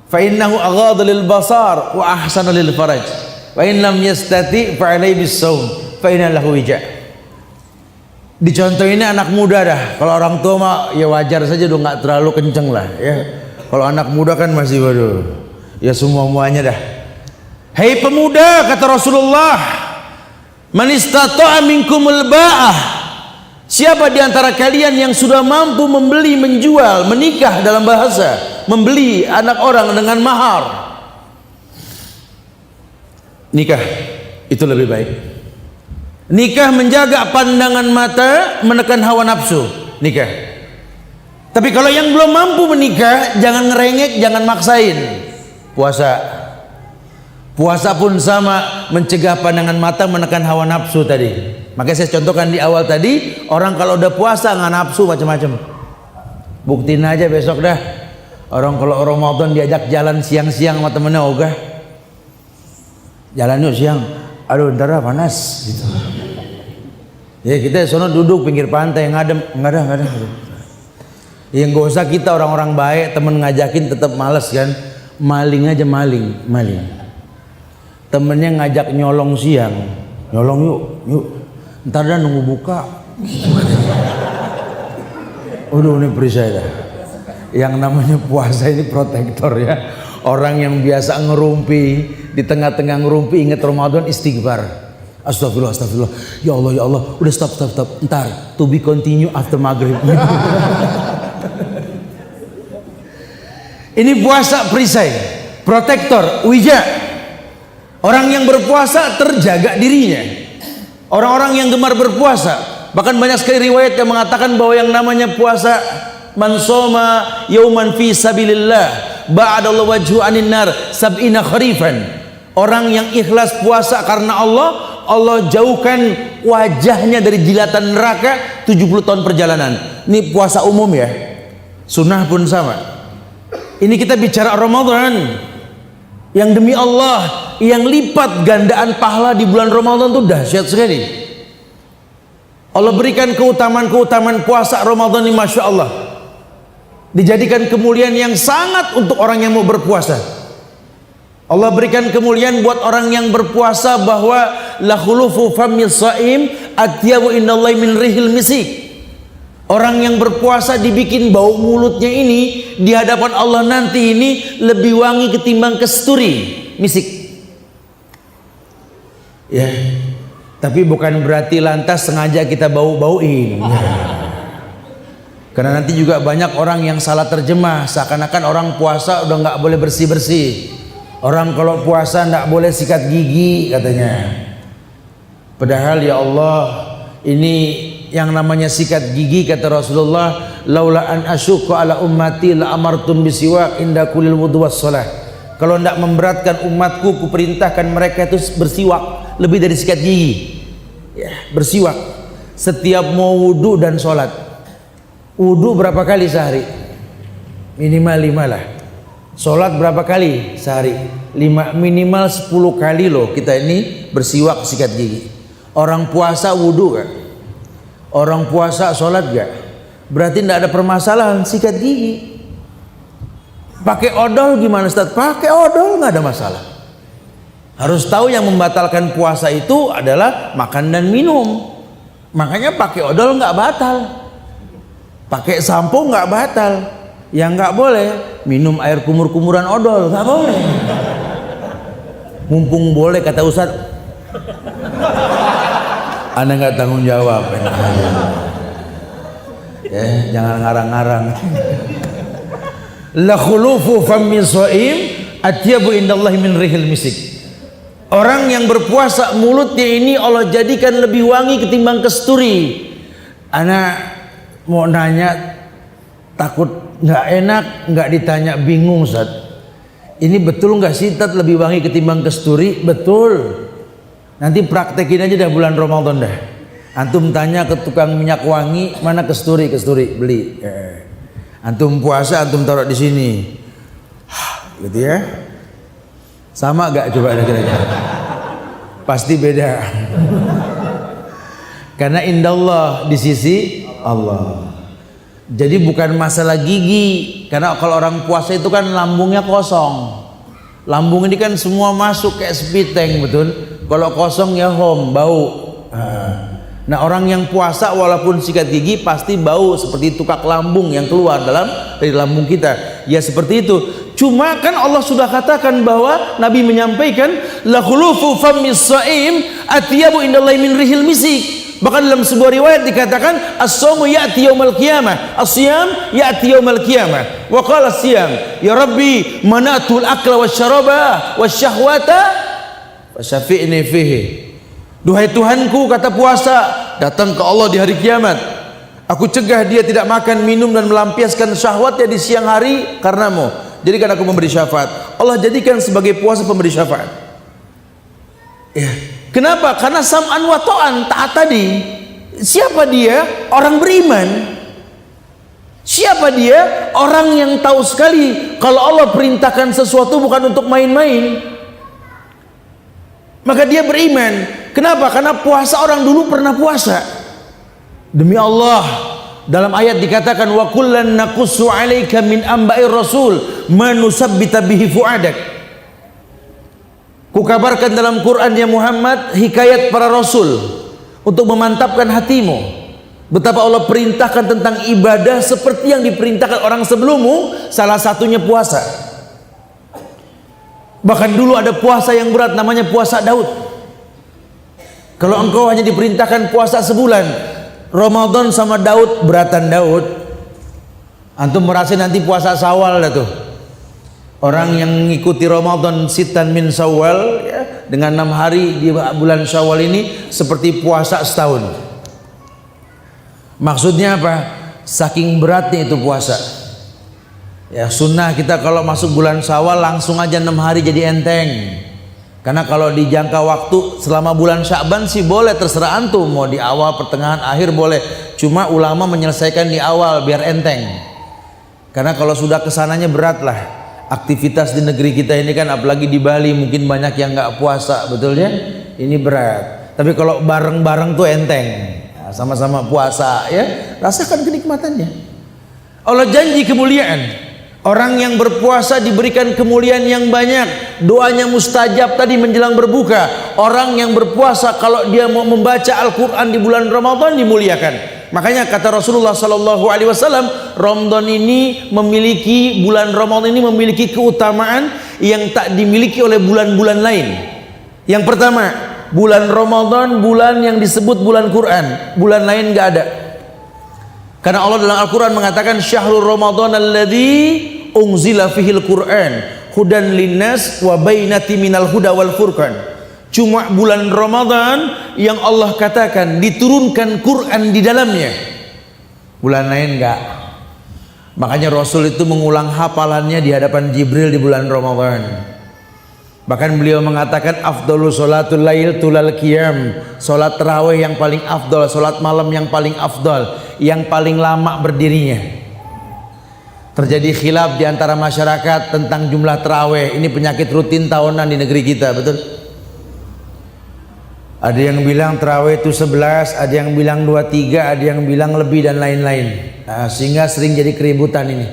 Speaker 1: Fa innahu aghadhu lil basar wa ahsanu lil faraj. Wa in lam yastati fa alayhi bis-shaum fa inna lahu wija'. Dicontohinnya anak muda dah. Kalau orang tua mah ya wajar saja dong, nggak terlalu kenceng lah ya. Kalau anak muda kan masih waduh, ya semua-muanya dah. Hei pemuda, kata Rasulullah, man istata'a minkumul ba'ah, siapa di antara kalian yang sudah mampu membeli, menjual, menikah dalam bahasa, membeli anak orang dengan mahar, nikah itu lebih baik. Nikah menjaga pandangan mata, menekan hawa nafsu, nikah. Tapi kalau yang belum mampu menikah, jangan ngerengek, jangan maksain. Puasa pun sama, mencegah pandangan mata, menekan hawa nafsu tadi. Makanya saya contohkan di awal tadi, orang kalau udah puasa nggak nafsu macam-macam. Buktiin aja besok dah. Orang kalau Ramadan diajak jalan siang-siang sama temennya, ogah. Jalan yuk siang. Aduh ntar panas gitu. Ya kita sono duduk pinggir pantai ngadem, nggak ada. Yang gak usah kita orang-orang baik, temen ngajakin tetap males kan. Maling aja maling. Temennya ngajak nyolong siang, nyolong yuk. Ntar dah nunggu buka. Udah ini perisai dah. Yang namanya puasa ini protektor ya. Orang yang biasa ngerumpi, di tengah-tengah ngerumpi ingat Ramadan, istighfar. Astagfirullah. Ya Allah. Udah stop. Ntar to be continue after maghrib. Ini puasa perisai, protektor, wija. Orang yang berpuasa terjaga dirinya. Orang-orang yang gemar berpuasa, bahkan banyak sekali riwayat yang mengatakan bahwa yang namanya puasa, man shoma yauman fi sabilillah ba'adallahu wajhu anin nar sab'ina kharifan. Orang yang ikhlas puasa karena Allah jauhkan wajahnya dari jilatan neraka 70 tahun perjalanan. Ini puasa umum ya. Sunnah pun sama. Ini kita bicara Ramadan yang demi Allah, yang lipat gandaan pahala di bulan Ramadan itu dahsyat sekali. Allah berikan keutamaan puasa Ramadan ini, Masya Allah, dijadikan kemuliaan yang sangat untuk orang yang mau berpuasa. Allah berikan kemuliaan buat orang yang berpuasa bahwa la khulufu famil shaim atyabu innallahi min rihil misik. Orang yang berpuasa dibikin bau mulutnya ini di hadapan Allah nanti ini lebih wangi ketimbang kesturi, misik. Ya. Tapi bukan berarti lantas sengaja kita bau-bauin. Karena nanti juga banyak orang yang salah terjemah, seakan-akan orang puasa udah nggak boleh bersih-bersih. Orang kalau puasa nggak boleh sikat gigi katanya. Padahal ya Allah, ini yang namanya sikat gigi kata Rasulullah, laula an asyqa ala ummati la amartum bisiwak inda kulil wudu was shalah. Kalau tidak memberatkan umatku, kuperintahkan mereka itu bersiwak lebih dari sikat gigi. Ya, bersiwak setiap mau wudu dan sholat. Wudu berapa kali sehari? Minimal 5 lah. Sholat berapa kali sehari? 5, minimal 10 kali loh kita ini bersiwak sikat gigi. Orang puasa wudu kan? Orang puasa sholat gak? Berarti tidak ada permasalahan sikat gigi. Pakai odol gimana Ustaz? Pakai odol nggak ada masalah. Harus tahu yang membatalkan puasa itu adalah makan dan minum. Makanya pakai odol nggak batal, pakai sampo nggak batal. Yang nggak boleh minum air kumur-kumuran odol, nggak boleh. Mumpung boleh kata Ustaz, Anda nggak tanggung jawab. Ya, jangan ngarang-ngarang. La khulufu fammi shaim atyabu indallahi min rihil misik. Orang yang berpuasa mulutnya ini Allah jadikan lebih wangi ketimbang kesturi. Ana mau nanya, takut nggak enak, nggak ditanya bingung Ustaz. Ini betul nggak sih Tat lebih wangi ketimbang kesturi? Betul. Nanti praktekin aja dah bulan Ramadan dah. Antum tanya ke tukang minyak wangi, mana kesturi beli. Antum puasa, antum taruh di sini, gitu ya. Sama gak coba kira-kira? Pasti beda. Karena indallah di sisi Allah. Jadi bukan masalah gigi. Karena kalau orang puasa itu kan lambungnya kosong. Lambung ini kan semua masuk kayak sepiteng, betul. Kalau kosong ya bau. Nah orang yang puasa walaupun sikat gigi pasti bau seperti tukak lambung yang keluar dari lambung kita. Ya seperti itu. Cuma kan Allah sudah katakan bahwa Nabi menyampaikan la khulufu fammis shaim atyabu indallahi min rihil misik. Bahkan dalam sebuah riwayat dikatakan as-shaumu ya'ti yaumal qiyamah, as-shiyam ya'ti yaumal qiyamah. Wa qala as-shiyam ya rabbi manatul akla wasyaraba wasyahwata fasyafi'ni fihi. Duhai Tuhanku, kata puasa, datang ke Allah di hari kiamat. Aku cegah dia tidak makan, minum dan melampiaskan syahwatnya di siang hari karenamu. Jadikan aku memberi syafaat. Allah jadikan sebagai puasa pemberi syafaat. Ya. Kenapa? Karena sam'an wa ta'an, taat tadi. Siapa dia? Orang beriman. Siapa dia? Orang yang tahu sekali kalau Allah perintahkan sesuatu bukan untuk main-main. Maka dia beriman. Kenapa? Karena puasa orang dulu pernah puasa. Demi Allah, dalam ayat dikatakan wa kullan naqussu 'alaika min amba'ir rasul ma nusabbita bihi fu'adak. Kukabarkan dalam Quran ya Muhammad hikayat para rasul untuk memantapkan hatimu. Betapa Allah perintahkan tentang ibadah seperti yang diperintahkan orang sebelummu, salah satunya puasa. Bahkan dulu ada puasa yang berat namanya puasa Daud. Kalau engkau hanya diperintahkan puasa sebulan, Ramadan sama Daud, beratan Daud. Antum merasa nanti puasa Syawal dah tuh. Orang yang mengikuti Ramadan sitan min Syawal ya, dengan 6 hari di bulan Syawal ini seperti puasa setahun. Maksudnya apa? Saking beratnya itu puasa. Ya sunnah kita kalau masuk bulan Syawal langsung aja 6 hari jadi enteng. Karena kalau dijangka waktu selama bulan Sya'ban sih boleh, terserah antum mau di awal, pertengahan, akhir boleh. Cuma ulama menyelesaikan di awal biar enteng. Karena kalau sudah kesananya berat lah. Aktivitas di negeri kita ini kan apalagi di Bali mungkin banyak yang nggak puasa, betul ya? Ini berat. Tapi kalau bareng-bareng tuh enteng. Nah, sama-sama puasa ya, rasakan kenikmatannya. Allah janji kemuliaan. Orang yang berpuasa diberikan kemuliaan yang banyak. Doanya mustajab tadi menjelang berbuka. Orang yang berpuasa kalau dia mau membaca Al-Quran di bulan Ramadan dimuliakan. Makanya kata Rasulullah SAW, Ramadan ini memiliki, bulan Ramadan ini memiliki keutamaan yang tak dimiliki oleh bulan-bulan lain. Yang pertama, Bulan Ramadan bulan yang disebut bulan Quran, bulan lain nggak ada. Karena Allah dalam Al-Quran mengatakan syahrul Ramadan alladzi unzila fihil Quran hudan linnas wa bainati minal huda wal furqan. Cuma bulan Ramadan yang Allah katakan diturunkan Quran di dalamnya. Bulan lain enggak. Makanya Rasul itu mengulang hafalannya di hadapan Jibril di bulan Ramadan. Bahkan beliau mengatakan afdhalu sholatul lail tulal qiyam. Salat tarawih yang paling afdal, salat malam yang paling afdal, yang paling lama berdirinya. Terjadi khilaf di antara masyarakat tentang jumlah tarawih. Ini penyakit rutin tahunan di negeri kita, betul? Ada yang bilang tarawih itu 11, ada yang bilang 23, ada yang bilang lebih dan lain-lain. Nah, sehingga sering jadi keributan ini.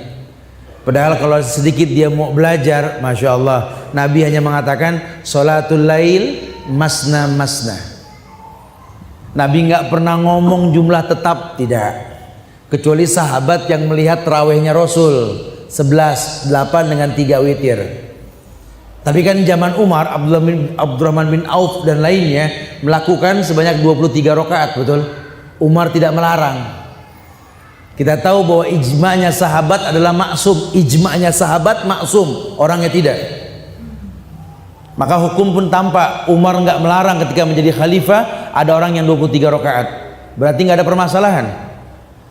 Speaker 1: Padahal kalau sedikit dia mau belajar, Masya Allah, Nabi hanya mengatakan sholatul lail masna masna. Nabi nggak pernah ngomong jumlah tetap, tidak. Kecuali sahabat yang melihat tarawihnya Rasul 11, 8 dengan 3 witir. Tapi kan zaman Umar, Abdurrahman bin Auf dan lainnya melakukan sebanyak 23 rakaat, betul? Umar tidak melarang. Kita tahu bahwa ijma'nya sahabat adalah maksum. Ijma'nya sahabat maksum, orangnya tidak. Maka hukum pun tampak. Umar nggak melarang ketika menjadi khalifah ada orang yang 23 rakaat. Berarti nggak ada permasalahan.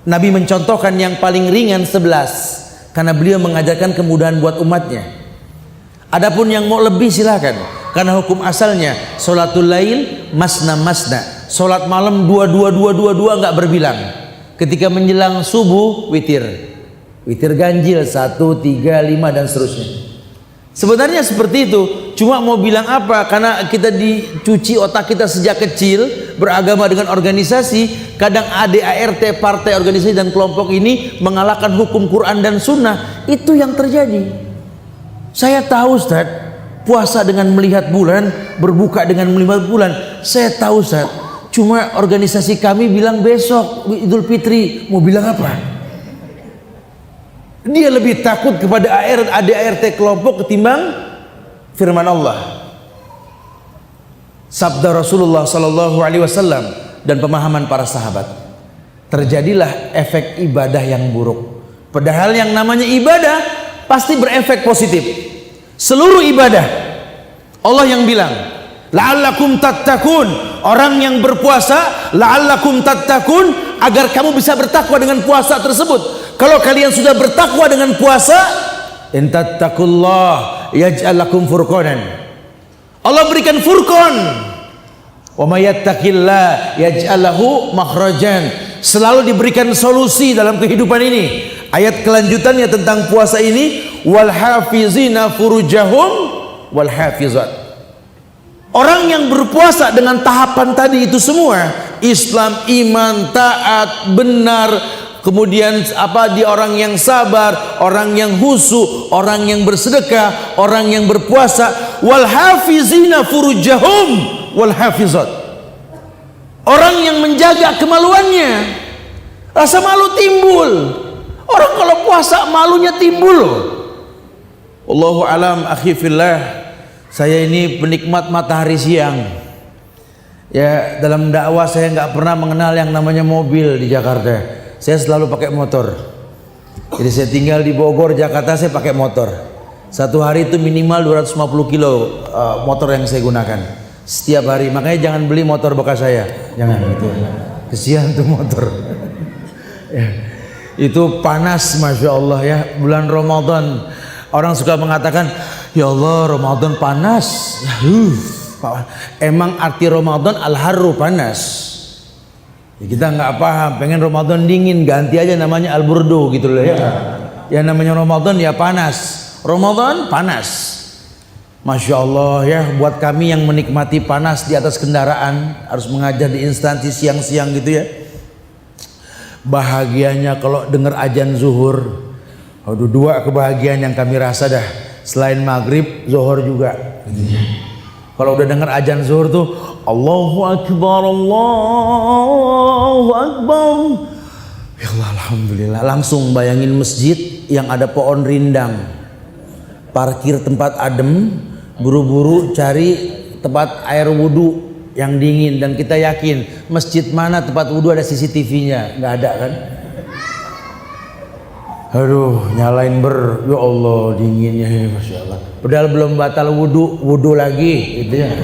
Speaker 1: Nabi mencontohkan yang paling ringan 11 karena beliau mengajarkan kemudahan buat umatnya. Adapun yang mau lebih silakan. Karena hukum asalnya sholatul lail masna masna. Sholat malam 22 nggak berbilang. Ketika menjelang subuh witir, witir ganjil 1, 3, 5 dan seterusnya. Sebenarnya seperti itu. Cuma mau bilang apa? Karena kita dicuci otak kita sejak kecil beragama dengan organisasi. Kadang ADART, partai, organisasi dan kelompok ini mengalahkan hukum Quran dan Sunnah. Itu yang terjadi. Saya tahu Ustaz, puasa dengan melihat bulan, berbuka dengan melihat bulan. Saya tahu Ustaz. Cuma organisasi kami bilang besok Idul Fitri. Mau bilang apa? Dia lebih takut kepada ADART kelompok ketimbang firman Allah, sabda Rasulullah sallallahu alaihi wasallam dan pemahaman para sahabat. Terjadilah efek ibadah yang buruk. Padahal yang namanya ibadah pasti berefek positif. Seluruh ibadah Allah yang bilang la'allakum tattaqun. Orang yang berpuasa la'allakum tattaqun, agar kamu bisa bertakwa dengan puasa tersebut. Kalau kalian sudah bertakwa dengan puasa, in tattaqullah yaj'al lakum furqanan. Allah berikan furqan. Wa may yattaqillah yaj'al lahu makhrajan. Selalu diberikan solusi dalam kehidupan ini. Ayat kelanjutannya tentang puasa ini, wal hafizina furujahum wal hafizat. Orang yang berpuasa dengan tahapan tadi itu semua, Islam, iman, taat, benar, kemudian dia orang yang sabar, orang yang khusyuk, orang yang bersedekah, orang yang berpuasa, wal hafizina furujahum wal hafizat. Orang yang menjaga kemaluannya. Rasa malu timbul. Orang kalau puasa malunya timbul. Allahu alam, akhi fillah. Saya ini penikmat matahari siang. Ya, dalam dakwah saya nggak pernah mengenal yang namanya mobil di Jakarta. Saya selalu pakai motor. Jadi saya tinggal di Bogor, Jakarta, saya pakai motor. Satu hari itu minimal 250 kilo motor yang saya gunakan setiap hari. Makanya jangan beli motor bekas saya, jangan gitu. Kesian tuh motor. Ya, itu panas, masya Allah ya. Bulan Ramadan orang suka mengatakan, ya Allah Ramadan panas. Emang arti Ramadan al-harru panas. Ya, kita nggak paham. Pengen Ramadan dingin, ganti aja namanya al-burdu gitu loh ya. Ya namanya Ramadan ya panas. Ramadan panas. Masya Allah ya, buat kami yang menikmati panas di atas kendaraan, harus mengajar di instansi siang-siang gitu ya. Bahagianya kalau dengar azan zuhur. Aduh, dua kebahagiaan yang kami rasa dah. Selain maghrib, zuhur juga. Kalau udah dengar azan zuhur tuh, Allahu Akbar, Allahu Akbar. Ya Allah, alhamdulillah. Langsung bayangin masjid yang ada pohon rindang, parkir tempat adem, buru-buru cari tempat air wudhu yang dingin, dan kita yakin masjid mana tempat wudhu ada CCTV-nya, nggak ada kan? Aduh, nyalain ya Allah dinginnya ini, masya Allah. Padahal belum batal wudhu lagi, gitu ya.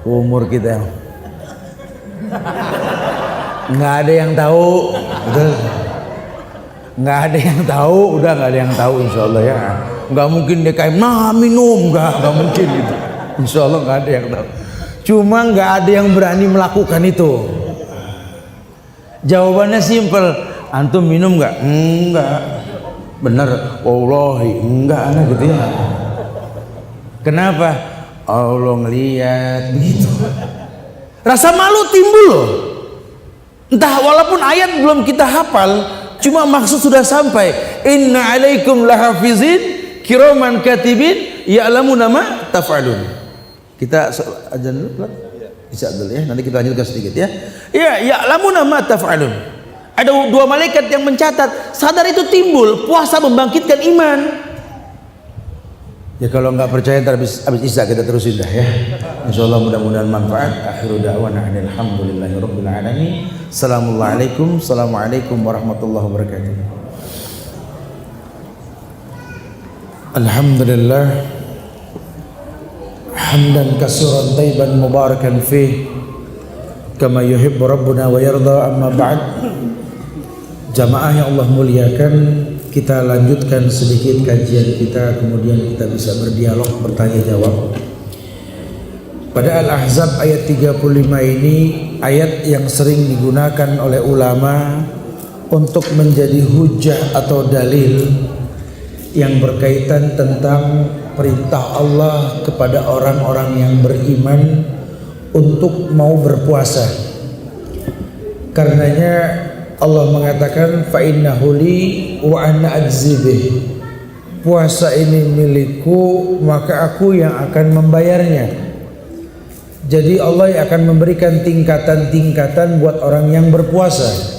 Speaker 1: Umur kita nggak ada yang tahu, betul? Nggak ada yang tahu, udah nggak ada yang tahu, insya Allah ya. Nggak mungkin DKM, minum, nggak mungkin gitu. Insya Allah nggak ada yang tahu. Cuma nggak ada yang berani melakukan itu. Jawabannya simpel, antum minum nggak? Enggak. Bener, wallahi enggak, anak gitu ya. Kenapa? Allah ngeliat begitu. Rasa malu timbul loh. Entah, walaupun ayat belum kita hafal, cuma maksud sudah sampai. Inna alaikum lahafizin kiraman katibin ya'lamuna ma taf'alun. Kita ajan dulu, bisa dulu ya. Nanti kita lanjutkan sedikit ya. Ya, ya'lamuna ma taf'alun. Ada dua malaikat yang mencatat. Sadar itu timbul, puasa membangkitkan iman. Ya kalau nggak percaya ntar habis isya kita terusin dah ya. Insyaallah mudah-mudahan manfaat. Akhiru da'wana alhamdulillahirabbil alamin. Assalamualaikum warahmatullahi wabarakatuh. Alhamdulillah hamdan katsiran thayyiban mubarakan fih kama yuhibbu rabbuna wa yarda, amma ba'd. Jamaah yang Allah muliakan, kita lanjutkan sedikit kajian kita, kemudian kita bisa berdialog, bertanya jawab. Pada Al-Ahzab ayat 35 ini ayat yang sering digunakan oleh ulama untuk menjadi hujah atau dalil yang berkaitan tentang perintah Allah kepada orang-orang yang beriman untuk mau berpuasa. Karenanya Allah mengatakan fa innahu li wa ana ajzi bih. Puasa ini milikku, maka aku yang akan membayarnya. Jadi Allah yang akan memberikan tingkatan-tingkatan buat orang yang berpuasa,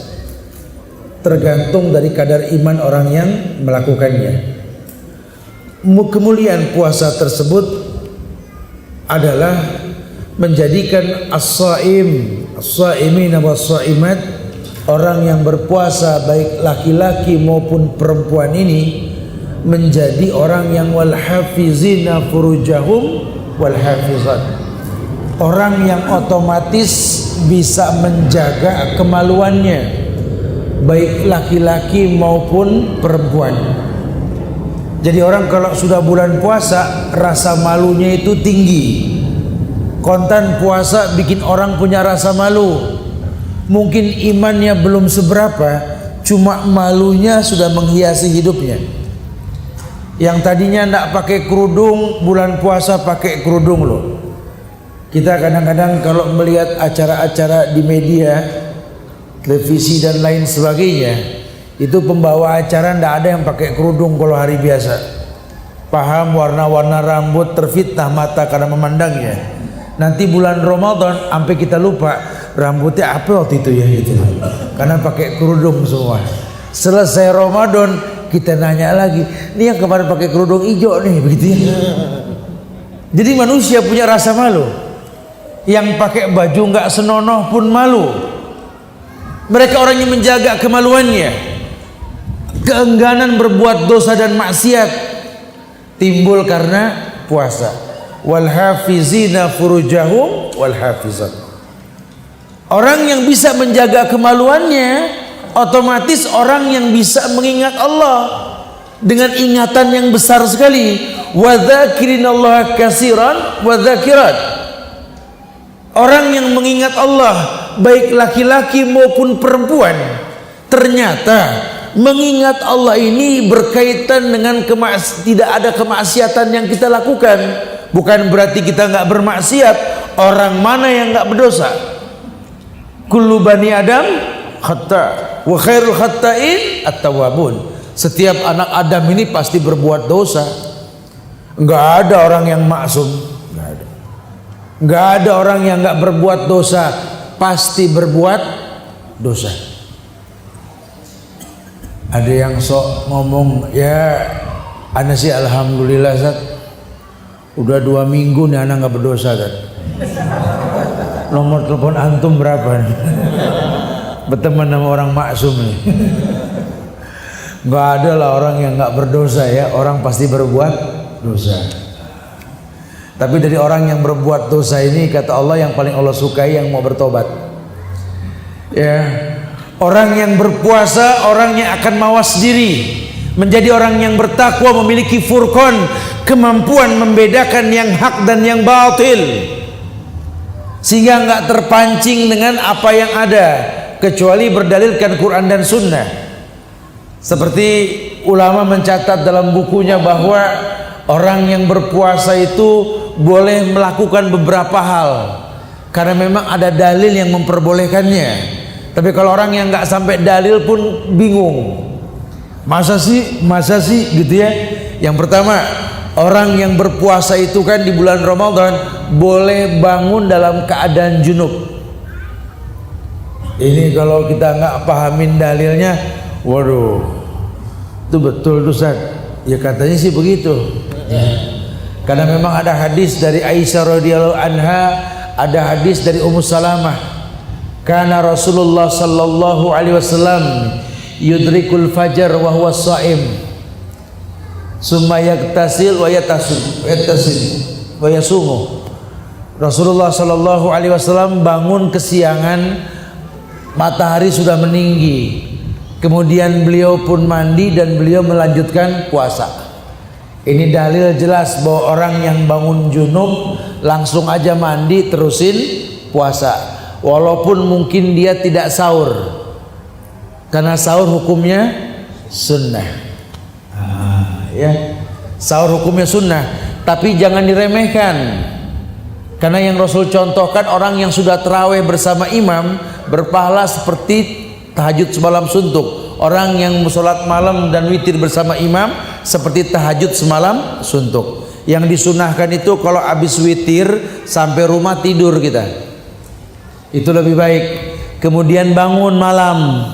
Speaker 1: tergantung dari kadar iman orang yang melakukannya. Kemuliaan puasa tersebut adalah menjadikan as-shaimina was-shaimat, orang yang berpuasa baik laki-laki maupun perempuan ini, menjadi orang yang wal hafizina furujahum wal hafizat, orang yang otomatis bisa menjaga kemaluannya baik laki-laki maupun perempuan. Jadi orang kalau sudah bulan puasa rasa malunya itu tinggi. Konten puasa bikin orang punya rasa malu. Mungkin imannya belum seberapa, cuma malunya sudah menghiasi hidupnya. Yang tadinya tidak pakai kerudung, bulan puasa pakai kerudung loh. Kita kadang-kadang kalau melihat acara-acara di media, televisi dan lain sebagainya, itu pembawa acara tidak ada yang pakai kerudung kalau hari biasa. Paham warna-warna rambut, terfitnah mata karena memandangnya. Nanti bulan Ramadan sampai kita lupa rambutnya apa waktu itu ya gitu. Karena pakai kerudung semua. Selesai Ramadan kita nanya lagi, ini yang kemarin pakai kerudung hijau nih, begitu ya. Jadi manusia punya rasa malu. Yang pakai baju nggak senonoh pun malu. Mereka orang yang menjaga kemaluannya. Keengganan berbuat dosa dan maksiat timbul karena puasa. Wal hafizina furujahum wal hafizat. Orang yang bisa menjaga kemaluannya otomatis orang yang bisa mengingat Allah dengan ingatan yang besar sekali. Wa dzakirinallaha katsiran wa dzakirat. Orang yang mengingat Allah baik laki-laki maupun perempuan, ternyata mengingat Allah ini berkaitan dengan tidak ada kemaksiatan yang kita lakukan. Bukan berarti kita nggak bermaksiat. Orang mana yang nggak berdosa? Kullu bani Adam khata wa khairul khata'in at-tawwabun. Setiap anak Adam ini pasti berbuat dosa. Nggak ada orang yang maksum. Nggak ada orang yang nggak berbuat dosa. Pasti berbuat dosa. Ada yang sok ngomong, ya ana sih alhamdulillah Zat, Udah 2 minggu nih anak nggak berdosa kan. Nomor telepon antum berapa nih? Berteman sama orang maksum nih. Nggak ada lah orang yang nggak berdosa ya, orang pasti berbuat dosa. Tapi dari orang yang berbuat dosa ini kata Allah yang paling Allah sukai yang mau bertobat. Ya, orang yang berpuasa orang yang akan mawas diri, menjadi orang yang bertakwa, memiliki furqan, kemampuan membedakan yang hak dan yang batil, sehingga nggak terpancing dengan apa yang ada kecuali berdalilkan Quran dan Sunnah. Seperti ulama mencatat dalam bukunya bahwa orang yang berpuasa itu boleh melakukan beberapa hal karena memang ada dalil yang memperbolehkannya. Tapi kalau orang yang nggak sampai dalil pun bingung, masa sih gitu ya. Yang pertama, orang yang berpuasa itu kan di bulan Ramadan boleh bangun dalam keadaan junub. Ini kalau kita nggak pahamin dalilnya, waduh, itu betul tuh Ustaz. Ya katanya sih begitu. Karena memang ada hadis dari Aisyah radhiyallahu anha, ada hadis dari Ummu Salamah. Kana Rasulullah sallallahu alaihi wasallam yudrikul fajar wa huwa shaim. Summa yaktasil wa yasumu. Rasulullah sallallahu alaihi wasallam bangun kesiangan, matahari sudah meninggi. Kemudian beliau pun mandi dan beliau melanjutkan puasa. Ini dalil jelas bahwa orang yang bangun junub langsung aja mandi terusin puasa. Walaupun mungkin dia tidak sahur, karena sahur hukumnya sunnah. Ya, sahur hukumnya sunnah, tapi jangan diremehkan. Karena yang Rasul contohkan orang yang sudah terawih bersama imam berpahala seperti tahajud semalam suntuk. Orang yang sholat malam dan witir bersama imam seperti tahajud semalam suntuk. Yang disunahkan itu kalau habis witir sampai rumah tidur kita, itu lebih baik. Kemudian bangun malam.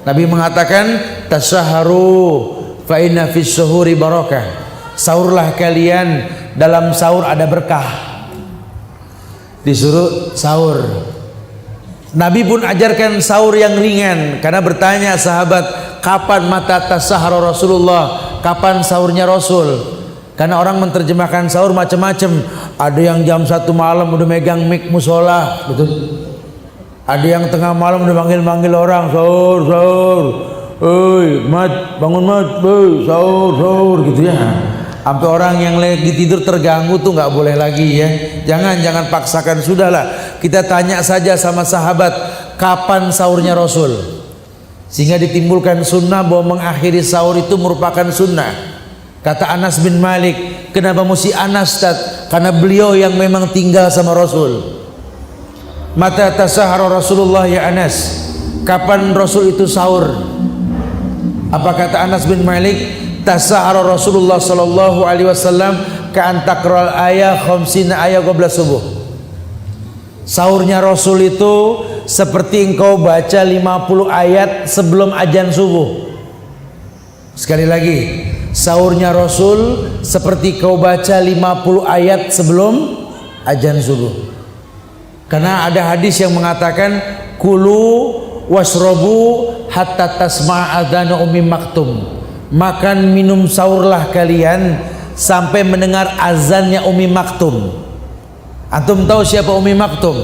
Speaker 1: Nabi mengatakan tasahharu fa inna fis suhuri barakah. Sahurlah kalian, dalam sahur ada berkah. Disuruh sahur. Nabi pun ajarkan sahur yang ringan, karena bertanya sahabat, kapan mata tasahhara Rasulullah, kapan sahurnya Rasul? Karena orang menerjemahkan sahur macam-macam. Ada yang jam 1 malam udah megang mic musola, betul. Ada yang tengah malam udah manggil-manggil orang, sahur, sahur. Oi, mat, bangun mat, sahur, sahur gitu ya. Sampai orang yang lagi tidur terganggu tuh nggak boleh lagi ya. Jangan paksakan, sudahlah. Kita tanya saja sama sahabat, kapan sahurnya Rasul? Sehingga ditimbulkan sunnah bahwa mengakhiri sahur itu merupakan sunnah. Kata Anas bin Malik, kenapa mesti Anas, Tad? Karena beliau yang memang tinggal sama Rasul. Mata tasahhara Rasulullah ya Anas? Kapan Rasul itu sahur? Apa kata Anas bin Malik? Tasahhara Rasulullah sallallahu alaihi wasallam ka'an taqra'al ayat 50 ayat qabla subuh. Sahurnya Rasul itu seperti engkau baca 50 ayat sebelum azan subuh. Sekali lagi, sahurnya Rasul seperti kau baca 50 ayat sebelum azan subuh. Karena ada hadis yang mengatakan kulu wasrobu hatta tasma'a adzana ummi maktum. Makan minum sahurlah kalian sampai mendengar azannya Ummi Maktum. Antum tahu siapa Ummi Maktum?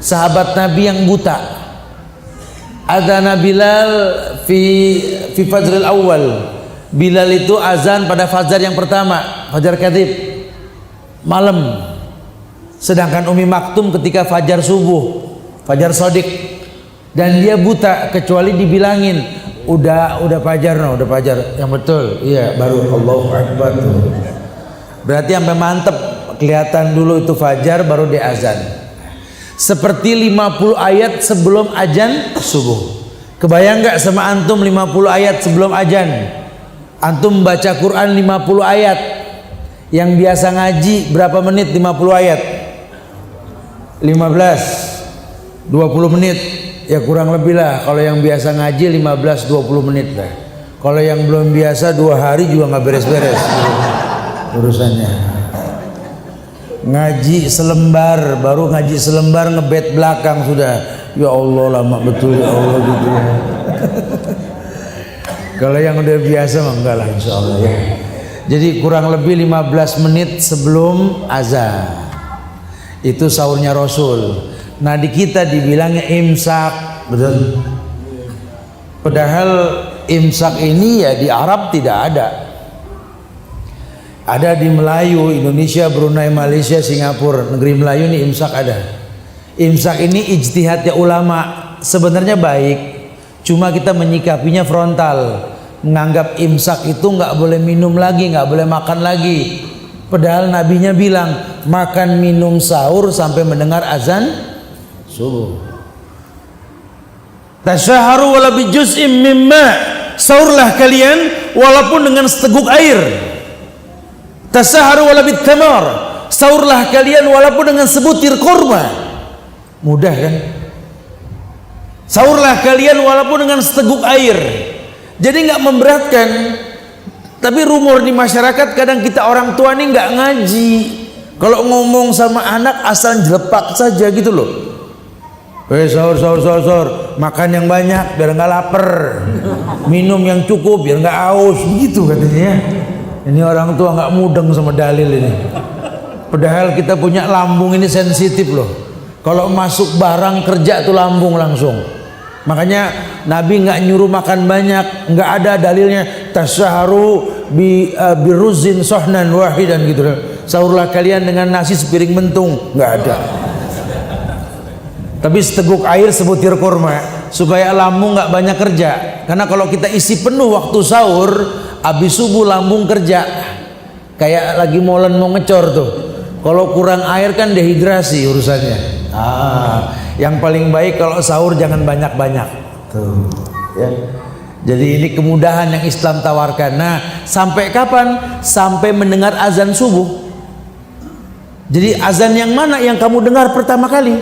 Speaker 1: Sahabat Nabi yang buta. Adzana Bilal fi fajril awal. Bilal itu azan pada fajar yang pertama, fajar kadhib, malam. Sedangkan Ummi Maktum ketika fajar subuh, fajar shadiq, dan dia buta kecuali dibilangin udah fajar, udah fajar yang betul, iya, baru Allahu Akbar tuh. Berarti sampai mantep, kelihatan dulu itu fajar baru dia azan. Seperti 50 ayat sebelum azan subuh. Kebayang nggak sama antum 50 ayat sebelum azan? Antum baca Quran 50 ayat. Yang biasa ngaji berapa menit 50 ayat? 15 20 menit. Ya kurang lebih lah. Kalau yang biasa ngaji 15-20 menit lah. Kalau yang belum biasa 2 hari juga nggak beres-beres urusannya. ngaji selembar, baru ngaji selembar ngebet belakang sudah. Ya Allah lama betul ya Allah gitu. Kalau yang udah biasa mah enggak lah insya Allah ya. Jadi kurang lebih 15 menit sebelum azan itu sahurnya Rasul. Nah di kita dibilangnya imsak, betul. Padahal imsak ini ya di Arab tidak ada. Ada di Melayu, Indonesia, Brunei, Malaysia, Singapura, negeri Melayu ini imsak ada. Imsak ini ijtihadnya ulama, sebenarnya baik, cuma kita menyikapinya frontal, menganggap imsak itu nggak boleh minum lagi, nggak boleh makan lagi. Padahal nabinya bilang makan minum sahur sampai mendengar azan subuh. Tasyaharu wala bi juz'im mimma, sahurlah kalian walaupun dengan seteguk air. Tasyaharu wala bit tamar, sahurlah kalian walaupun dengan sebutir kurma. Mudah kan? Sahurlah kalian walaupun dengan seteguk air. Jadi nggak memberatkan. Tapi rumor di masyarakat kadang kita orang tua nih nggak ngaji. Kalau ngomong sama anak asal jelepak saja gitu loh. Sahur, sahur, sahur, sahur. Makan yang banyak biar nggak lapar. Minum yang cukup biar nggak haus. Gitu katanya. Ini orang tua nggak mudeng sama dalil ini. Padahal kita punya lambung ini sensitif loh. Kalau masuk barang kerja tuh lambung langsung. Makanya Nabi nggak nyuruh makan banyak, nggak ada dalilnya tasyaharu biruzin sohnan wahidan gitu. Sahurlah kalian dengan nasi sepiring mentung, nggak ada. Tapi seteguk air sebutir kurma supaya lambung nggak banyak kerja. Karena kalau kita isi penuh waktu sahur, habis subuh lambung kerja kayak lagi molen mau ngecor tuh. Kalau kurang air kan dehidrasi urusannya. Yang paling baik kalau sahur jangan banyak-banyak. Tuh, ya. Jadi ini kemudahan yang Islam tawarkan. Nah, sampai kapan? Sampai mendengar azan subuh. Jadi azan yang mana yang kamu dengar pertama kali?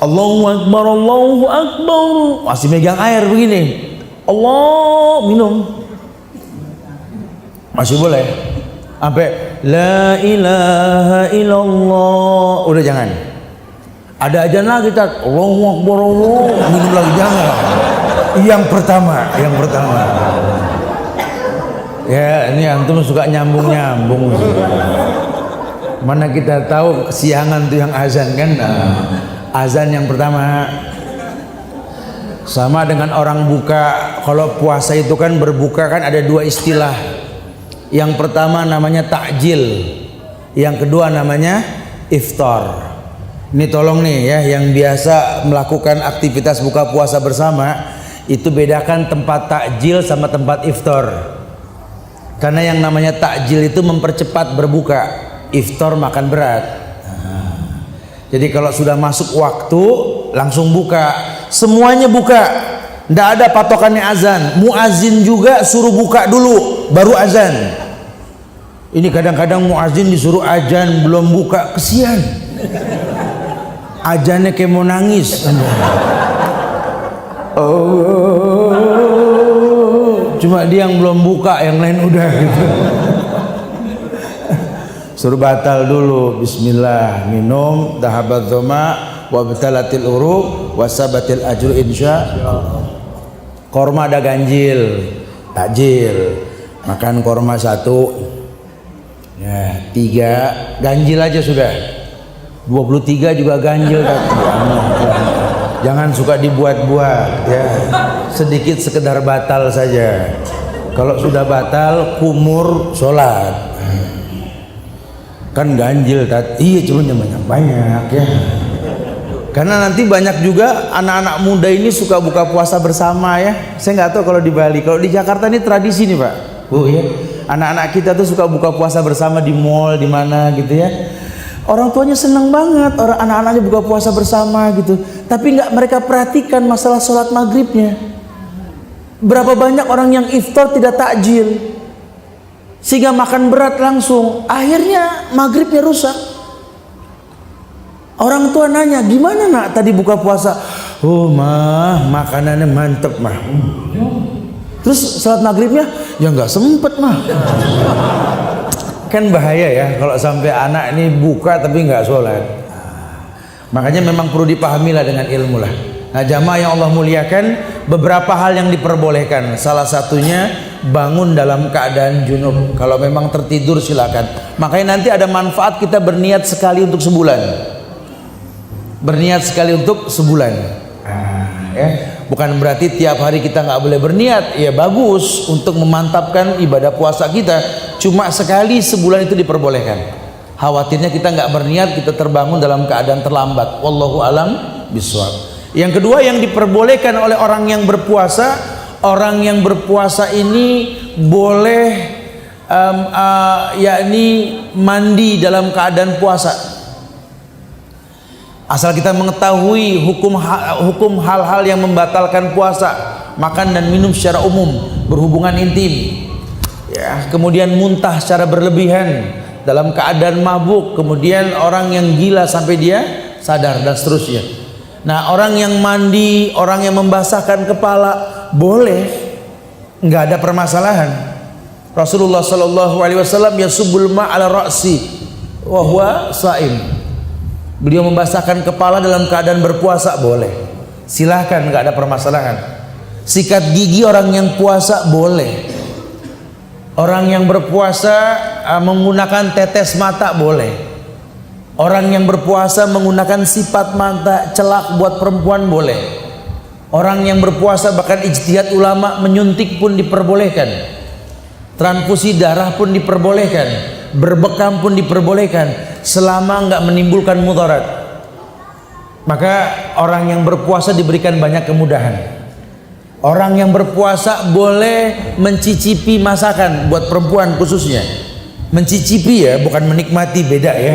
Speaker 1: Allahu Akbar, Allahu Akbar. Masih megang air begini. Allah, minum. Masih boleh. Sampai la ilaha illallah. Udah jangan. Ada ajan lagi kita Allahu Akbar, Allah. Minum lagi jangan. Yang pertama. Ya, ini antum suka nyambung-nyambung. Mana kita tahu kesiangan tuh yang azan kan? Azan yang pertama sama dengan orang buka. Kalau puasa itu kan berbuka kan ada dua istilah. Yang pertama namanya takjil, yang kedua namanya iftar. Ini tolong nih ya, yang biasa melakukan aktivitas buka puasa bersama itu bedakan tempat takjil sama tempat iftar. Karena yang namanya takjil itu mempercepat berbuka, iftar makan berat. Jadi kalau sudah masuk waktu langsung buka, semuanya buka. Tidak ada patokannya azan. Muazin juga suruh buka dulu baru azan. Ini kadang-kadang muazin disuruh azan belum buka, kesian. Azannya kayak mau nangis. Cuma dia yang belum buka, yang lain udah gitu. Suruh batal dulu. Bismillah, minum, dahabat dhoma, wabtalatil uruq, wasabatil ajru insyaallah. Korma ada ganjil, takjil, makan korma 1, ya 3, ganjil aja sudah. 23 juga ganjil. Jangan suka dibuat-buat ya. Sedikit sekedar batal saja. Kalau sudah batal kumur sholat. Kan ganjil iya cuma banyak ya. Karena nanti banyak juga anak-anak muda ini suka buka puasa bersama ya. Saya nggak tahu kalau di Bali, kalau di Jakarta ini tradisi nih Pak, Bu ya. Anak-anak kita tuh suka buka puasa bersama di mall, di mana gitu ya. Orang tuanya senang banget orang anak-anaknya buka puasa bersama gitu. Tapi nggak mereka perhatikan masalah sholat maghribnya. Berapa banyak orang yang iftar tidak takjil, sehingga makan berat langsung. Akhirnya maghribnya rusak. Orang tua nanya, gimana nak tadi buka puasa? Oh mah, makanannya mantep mah. Terus salat maghribnya, ya nggak sempet mah. Kan bahaya ya kalau sampai anak ini buka tapi nggak sholat. Makanya memang perlu dipahami lah dengan ilmu lah. Nah, jamaah yang Allah muliakan, beberapa hal yang diperbolehkan. Salah satunya bangun dalam keadaan junub. Kalau memang tertidur silakan. Makanya nanti ada manfaat kita berniat sekali untuk sebulan. Berniat sekali untuk sebulan. Ya. Bukan berarti tiap hari kita nggak boleh berniat. Ya bagus untuk memantapkan ibadah puasa kita. Cuma sekali sebulan itu diperbolehkan. Khawatirnya kita nggak berniat, kita terbangun dalam keadaan terlambat. Wallahu alam bishawab. Yang kedua yang diperbolehkan oleh orang yang berpuasa, orang yang berpuasa ini boleh yakni mandi dalam keadaan puasa. Asal kita mengetahui hukum hal-hal yang membatalkan puasa, makan dan minum secara umum, berhubungan intim, ya, kemudian muntah secara berlebihan dalam keadaan mabuk, kemudian orang yang gila sampai dia sadar dan seterusnya. Nah, orang yang mandi, orang yang membasahkan kepala boleh, nggak ada permasalahan. Rasulullah Shallallahu Alaihi Wasallam yasubbul ma ala ra'si wa huwa shaim. Beliau membasahkan kepala dalam keadaan berpuasa boleh, silahkan, nggak ada permasalahan. Sikat gigi orang yang puasa boleh. Orang yang berpuasa menggunakan tetes mata boleh. Orang yang berpuasa menggunakan sipat mata celak buat perempuan boleh. Orang yang berpuasa bahkan ijtihad ulama menyuntik pun diperbolehkan. Transfusi darah pun diperbolehkan. Berbekam pun diperbolehkan selama nggak menimbulkan mudarat. Maka orang yang berpuasa diberikan banyak kemudahan. Orang yang berpuasa boleh mencicipi masakan buat perempuan khususnya. Mencicipi ya, bukan menikmati, beda ya.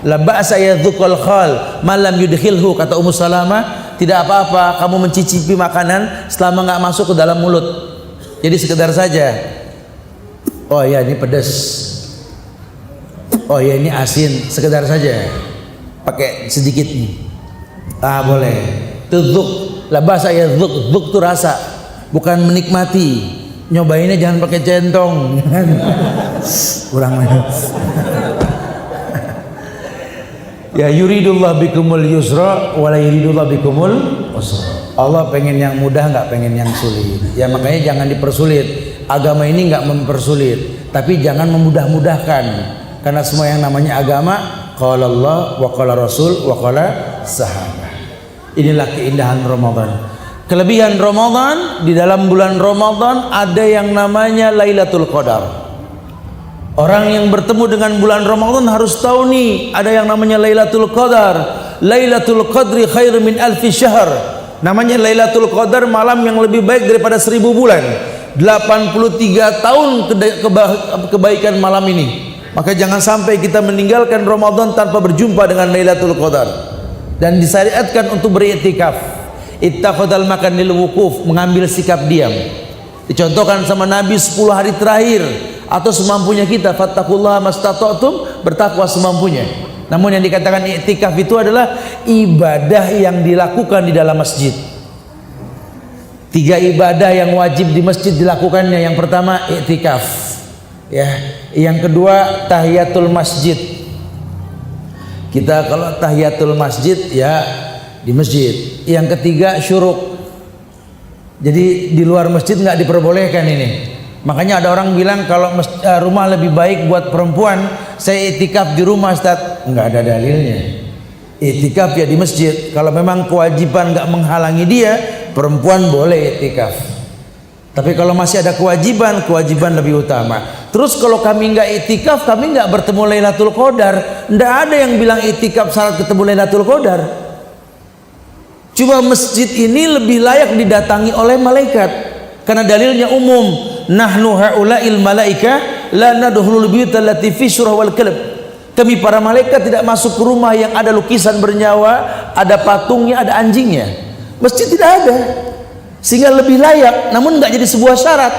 Speaker 1: La ba'sa yadhukul khal malam yudkhilhu, kata Ummu Salamah, tidak apa-apa kamu mencicipi makanan selama nggak masuk ke dalam mulut. Jadi sekedar saja, oh ya ini pedas, oh ya ini asin, sekedar saja pakai sedikit nih, boleh. Tudzuk, la ba'sa yadhuk, dzuk itu rasa, bukan menikmati. Nyobainnya jangan pakai centong. Kurang lagi. Ya yuridullah bikumul yusra wa la yuridullah bikumul usra. Allah pengen yang mudah, nggak pengen yang sulit. Ya makanya jangan dipersulit. Agama ini nggak mempersulit, tapi jangan memudah-mudahkan. Karena semua yang namanya agama, qala Allah wa qala Rasul wa qala sahabat. Inilah keindahan Ramadan. Kelebihan Ramadan, di dalam bulan Ramadan ada yang namanya Lailatul Qadar. Orang yang bertemu dengan bulan Ramadan harus tahu nih, ada yang namanya Lailatul Qadar. Lailatul Qadri khairu min alfi syahr. Namanya Lailatul Qadar, malam yang lebih baik daripada 1000 bulan. 83 tahun kebaikan malam ini. Maka jangan sampai kita meninggalkan Ramadan tanpa berjumpa dengan Lailatul Qadar. Dan disyariatkan untuk beriktikaf. Ittaqadal makan lil wukuf, mengambil sikap diam. Dicontohkan sama Nabi 10 hari terakhir atau semampunya kita, fattaqullaha mastata'tum, bertakwa semampunya. Namun yang dikatakan iktikaf itu adalah ibadah yang dilakukan di dalam masjid. 3 ibadah yang wajib di masjid dilakukannya. Yang pertama iktikaf, ya. Yang kedua tahiyatul masjid. Kita kalau tahiyatul masjid ya di masjid. Yang ketiga syuruk. Jadi di luar masjid nggak diperbolehkan ini. Makanya ada orang bilang kalau rumah lebih baik buat perempuan, saya iktikaf di rumah, Ustaz. Nggak ada dalilnya. Iktikaf ya di masjid. Kalau memang kewajiban nggak menghalangi dia, perempuan boleh iktikaf. Tapi kalau masih ada kewajiban, kewajiban lebih utama. Terus kalau kami nggak iktikaf, kami nggak bertemu Lailatul Qadar. Nggak ada yang bilang iktikaf syarat ketemu Lailatul Qadar. Cuma masjid ini lebih layak didatangi oleh malaikat karena dalilnya umum. Nahnu haula'il malaika la nadkhulul buyuta allati fi surah wal kalb. Kami para malaikat tidak masuk ke rumah yang ada lukisan bernyawa, ada patungnya, ada anjingnya. Masjid tidak ada. Sehingga lebih layak, namun nggak jadi sebuah syarat.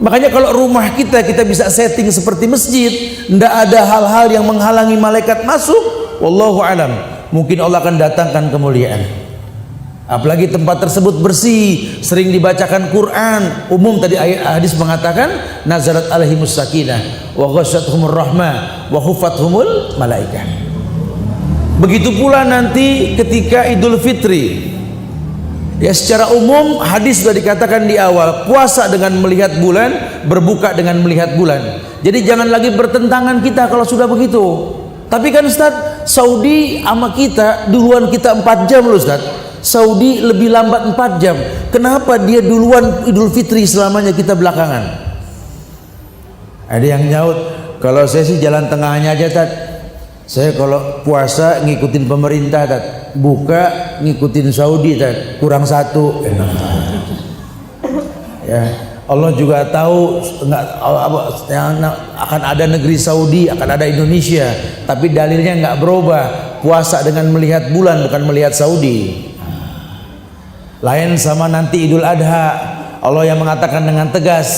Speaker 1: Makanya kalau rumah kita bisa setting seperti masjid, nggak ada hal-hal yang menghalangi malaikat masuk. Wallahu alam. Mungkin Allah akan datangkan kemuliaan. Apalagi tempat tersebut bersih, sering dibacakan Quran. Umum tadi ayat hadis mengatakan nazalat alaihimus sakinah wa ghasyatuhumur rahmah wa hufathumul malaikah. Begitu pula nanti ketika Idul Fitri. Ya, secara umum hadis sudah dikatakan di awal, puasa dengan melihat bulan, berbuka dengan melihat bulan. Jadi jangan lagi bertentangan kita kalau sudah begitu. Tapi kan Ustaz, Saudi sama kita duluan kita 4 jam loh Ustaz. Saudi lebih lambat 4 jam. Kenapa dia duluan Idul Fitri selamanya kita belakangan? Ada yang nyaut, kalau saya sih jalan tengahnya aja Tat. Saya kalau puasa ngikutin pemerintah Tat, buka ngikutin Saudi Tat, kurang 1. Ya, Allah juga tahu akan ada negeri Saudi, akan ada Indonesia, tapi dalilnya nggak berubah. Puasa dengan melihat bulan, bukan melihat Saudi. Lain sama nanti Idul Adha. Allah yang mengatakan dengan tegas,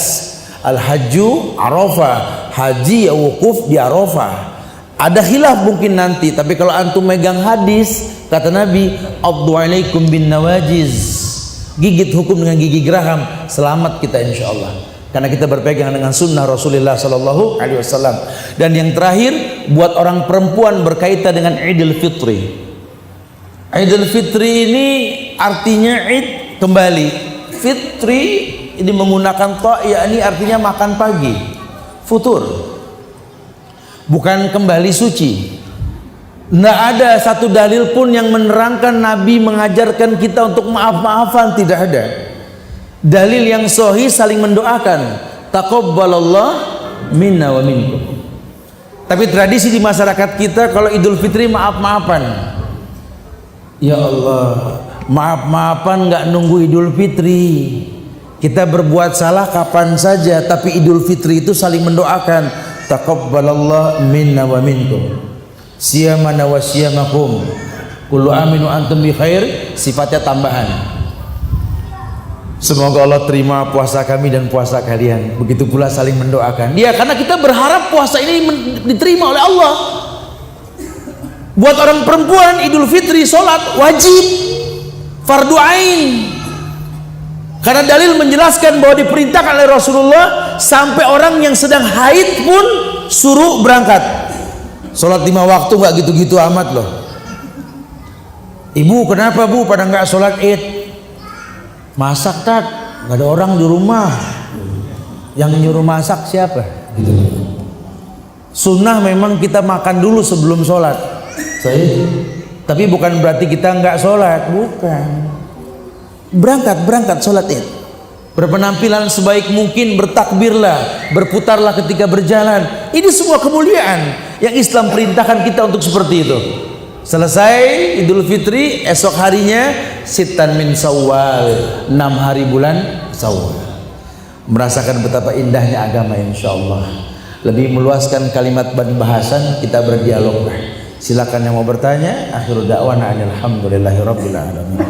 Speaker 1: Al-Hajju Arafah, haji ya wukuf di Arafah. Ada khilaf mungkin nanti, tapi kalau antum megang hadis, kata Nabi, addu alaikum bin nawajiz, gigit hukum dengan gigi geraham, selamat kita insyaallah. Karena kita berpegang dengan sunnah Rasulullah sallallahu alaihi wasallam. Dan yang terakhir, buat orang perempuan berkaitan dengan Idul Fitri. Idul Fitri ini artinya Id kembali. Fitri ini menggunakan ta, yakni artinya makan pagi, futur, bukan kembali suci. Tidak ada satu dalil pun yang menerangkan Nabi mengajarkan kita untuk maaf-maafan, tidak ada. Dalil yang sahih saling mendoakan, taqabbalallah minna wa minkum. Tapi tradisi di masyarakat kita kalau Idul Fitri maaf-maafan. Ya Allah, maaf-maafan nggak nunggu Idul Fitri. Kita berbuat salah kapan saja, tapi Idul Fitri itu saling mendoakan, taqabbalallah minna wa minkum, siyamana wa siyamakum, kullu amin wa antum bi khair, sifatnya tambahan. Semoga Allah terima puasa kami dan puasa kalian. Begitu pula saling mendoakan. Dia karena kita berharap puasa ini diterima oleh Allah. Buat orang perempuan Idul Fitri sholat wajib, fardu ain. Karena dalil menjelaskan bahwa diperintahkan oleh Rasulullah sampai orang yang sedang haid pun suruh berangkat. Sholat 5 waktu nggak gitu-gitu amat loh. Ibu kenapa bu pada nggak sholat id? Masak Tat, nggak ada orang di rumah. Yang nyuruh masak siapa? Gitu. Sunnah memang kita makan dulu sebelum sholat. Tapi bukan berarti kita nggak sholat, bukan. Berangkat sholat id. Berpenampilan sebaik mungkin, bertakbirlah, berputarlah ketika berjalan. Ini semua kemuliaan yang Islam perintahkan kita untuk seperti itu. Selesai Idul Fitri, esok harinya Sittan min Syawal, 6 hari bulan Syawal. Merasakan betapa indahnya agama insyaallah. Lebih meluaskan kalimat dan bahasan, kita berdialog. Silakan yang mau bertanya. Akhirul da'wana alhamdulillahirabbil alamin.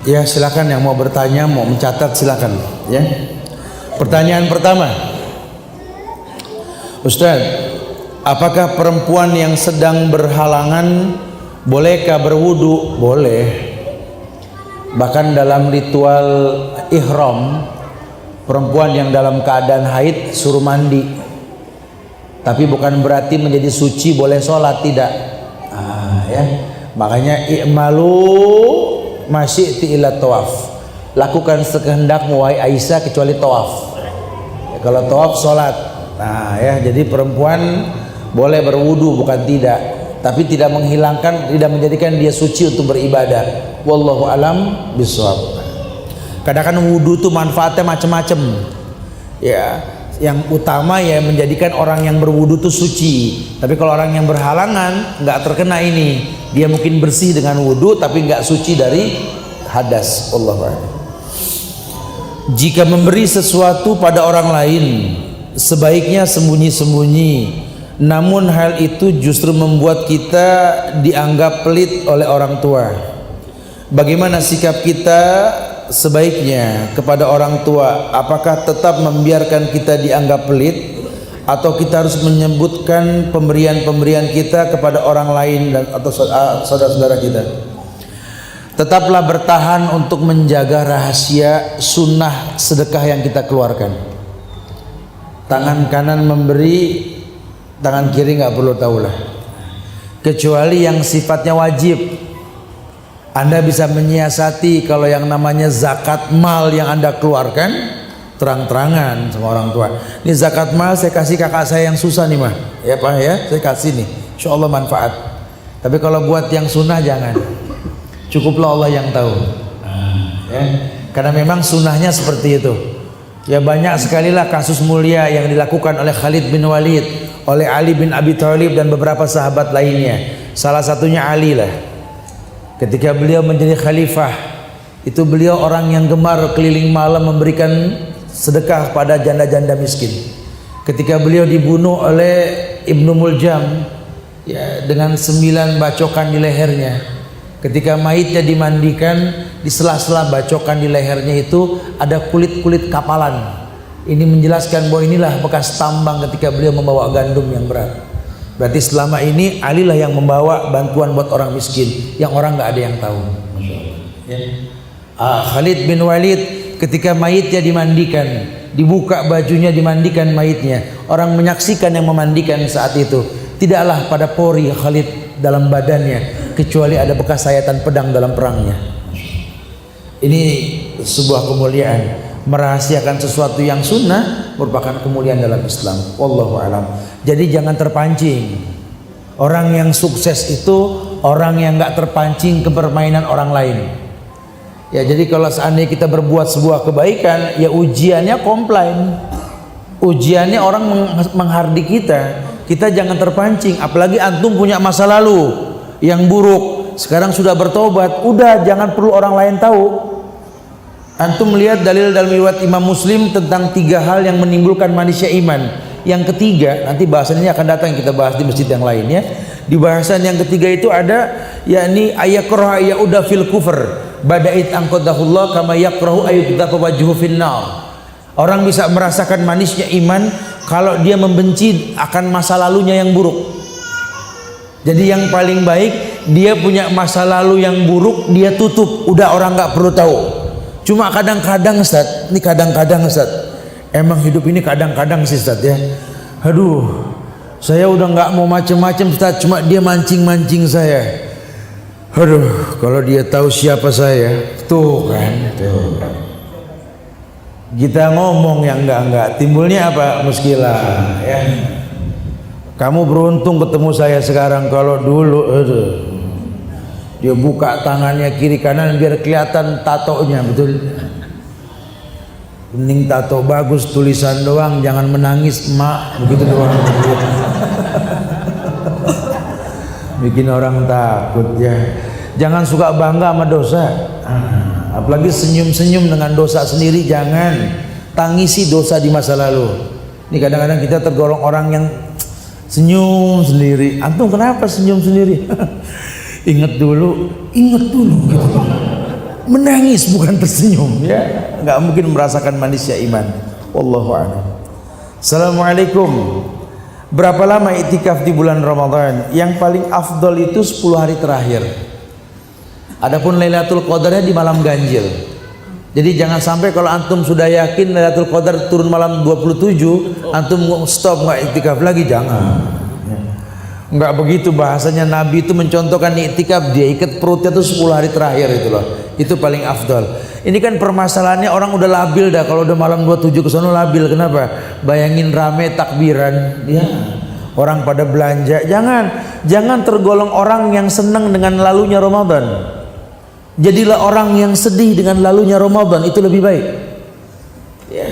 Speaker 1: Ya silakan yang mau bertanya, mau mencatat silakan ya. Pertanyaan pertama, Ustaz, apakah perempuan yang sedang berhalangan bolehkah berwudu? Boleh. Bahkan dalam ritual ihram, perempuan yang dalam keadaan haid suruh mandi. Tapi bukan berarti menjadi suci boleh sholat, tidak. Ya. Makanya i'malu masyi'ti ila tawaf, lakukan sekehendakmu wahai Aisyah kecuali tawaf. Ya, kalau tawaf sholat. Nah ya, jadi perempuan boleh berwudu bukan tidak, tapi tidak menghilangkan, tidak menjadikan dia suci untuk beribadah. Wallahu alam bishawab. Kadang-kadang wudu tuh manfaatnya macam-macam. Ya, yang utama ya menjadikan orang yang berwudu tuh suci. Tapi kalau orang yang berhalangan nggak terkena ini, dia mungkin bersih dengan wudu tapi nggak suci dari hadas. Allahu a'lam. Jika memberi sesuatu pada orang lain, sebaiknya sembunyi-sembunyi. Namun hal itu justru membuat kita dianggap pelit oleh orang tua. Bagaimana sikap kita sebaiknya kepada orang tua? Apakah tetap membiarkan kita dianggap pelit, atau kita harus menyebutkan pemberian-pemberian kita kepada orang lain dan atau saudara-saudara kita? Tetaplah bertahan untuk menjaga rahasia sunnah sedekah yang kita keluarkan. Tangan kanan memberi, tangan kiri nggak perlu tahulah, kecuali yang sifatnya wajib. Anda bisa menyiasati kalau yang namanya zakat mal yang Anda keluarkan, terang-terangan sama orang tua. Ini zakat mal saya kasih kakak saya yang susah nih mah, ya Pak ya, saya kasih nih, insya Allah manfaat. Tapi kalau buat yang sunnah jangan, cukuplah Allah yang tahu. Ya. Karena memang sunnahnya seperti itu. Ya banyak sekali lah kasus mulia yang dilakukan oleh Khalid bin Walid, oleh Ali bin Abi Thalib dan beberapa sahabat lainnya. Salah satunya Ali lah. Ketika beliau menjadi khalifah, itu beliau orang yang gemar keliling malam memberikan sedekah pada janda-janda miskin. Ketika beliau dibunuh oleh Ibnu Muljam, ya, dengan 9 bacokan di lehernya. Ketika mayitnya dimandikan, di sela-sela bacokan di lehernya itu ada kulit-kulit kapalan. Ini menjelaskan bahwa inilah bekas tambang ketika beliau membawa gandum yang berat. Berarti selama ini Ali lah yang membawa bantuan buat orang miskin, yang orang nggak ada yang tahu. Ya. Khalid bin Walid ketika mayitnya dimandikan, dibuka bajunya, dimandikan mayitnya, orang menyaksikan yang memandikan saat itu, tidaklah pada pori Khalid dalam badannya kecuali ada bekas sayatan pedang dalam perangnya. Ini sebuah kemuliaan. Merahasiakan sesuatu yang sunnah merupakan kemuliaan dalam Islam. Wallahu alam. Jadi jangan terpancing. Orang yang sukses itu orang yang nggak terpancing ke permainan orang lain. Ya, jadi kalau seandainya kita berbuat sebuah kebaikan, ya ujiannya komplain. Ujiannya orang menghardik kita. Kita jangan terpancing. Apalagi antum punya masa lalu yang buruk. Sekarang sudah bertobat. Udah, jangan perlu orang lain tahu. Antum melihat dalil dalam riwayat Imam Muslim tentang 3 hal yang menimbulkan manisnya iman. Yang ketiga, nanti bahasan ini akan datang kita bahas di masjid yang lain ya. Di bahasan yang ketiga itu ada yakni ayakraha yauda fil kufr badait anqadahullah kama yakrahu ayyudafa wajhu finnar. Orang bisa merasakan manisnya iman kalau dia membenci akan masa lalunya yang buruk. Jadi yang paling baik dia punya masa lalu yang buruk, dia tutup, udah orang nggak perlu tahu. Cuma kadang-kadang Ustaz, ini kadang-kadang Ustaz, emang hidup ini kadang-kadang sih Ustaz ya. Aduh, saya udah nggak mau macem-macem Ustaz, cuma dia mancing-mancing saya. Aduh, kalau dia tahu siapa saya, tuh kan, tuh. Kita ngomong yang enggak-enggak, timbulnya apa? Muskilah ya. Kamu beruntung ketemu saya sekarang, kalau dulu aduh. Dia buka tangannya kiri kanan biar kelihatan tatonya, betul. Mending tato bagus, tulisan doang, jangan menangis mak, begitu doang. Bikin orang takut ya. Jangan suka bangga sama dosa. Apalagi senyum-senyum dengan dosa sendiri, jangan. Tangisi dosa di masa lalu. Ini kadang-kadang kita tergolong orang yang senyum sendiri. Antum kenapa senyum sendiri? Ingat dulu gitu. Menangis bukan tersenyum ya. Nggak mungkin merasakan manisnya iman. Wallahu a'lam. Assalamualaikum. Berapa lama iktikaf di bulan Ramadan? Yang paling afdol itu 10 hari terakhir. Adapun Lailatul Qadarnya di malam ganjil. Jadi jangan sampai kalau antum sudah yakin Lailatul Qadar turun malam 27, antum stop nggak iktikaf lagi, jangan. Enggak begitu bahasanya. Nabi itu mencontohkan iktikaf, dia ikat perutnya tuh 10 hari terakhir itu loh. Itu paling afdal. Ini kan permasalahannya orang udah labil dah kalau udah malam 27 ke sana labil. Kenapa? Bayangin rame takbiran ya. Orang pada belanja. Jangan tergolong orang yang senang dengan lalunya Ramadan. Jadilah orang yang sedih dengan lalunya Ramadan, itu lebih baik. Ya.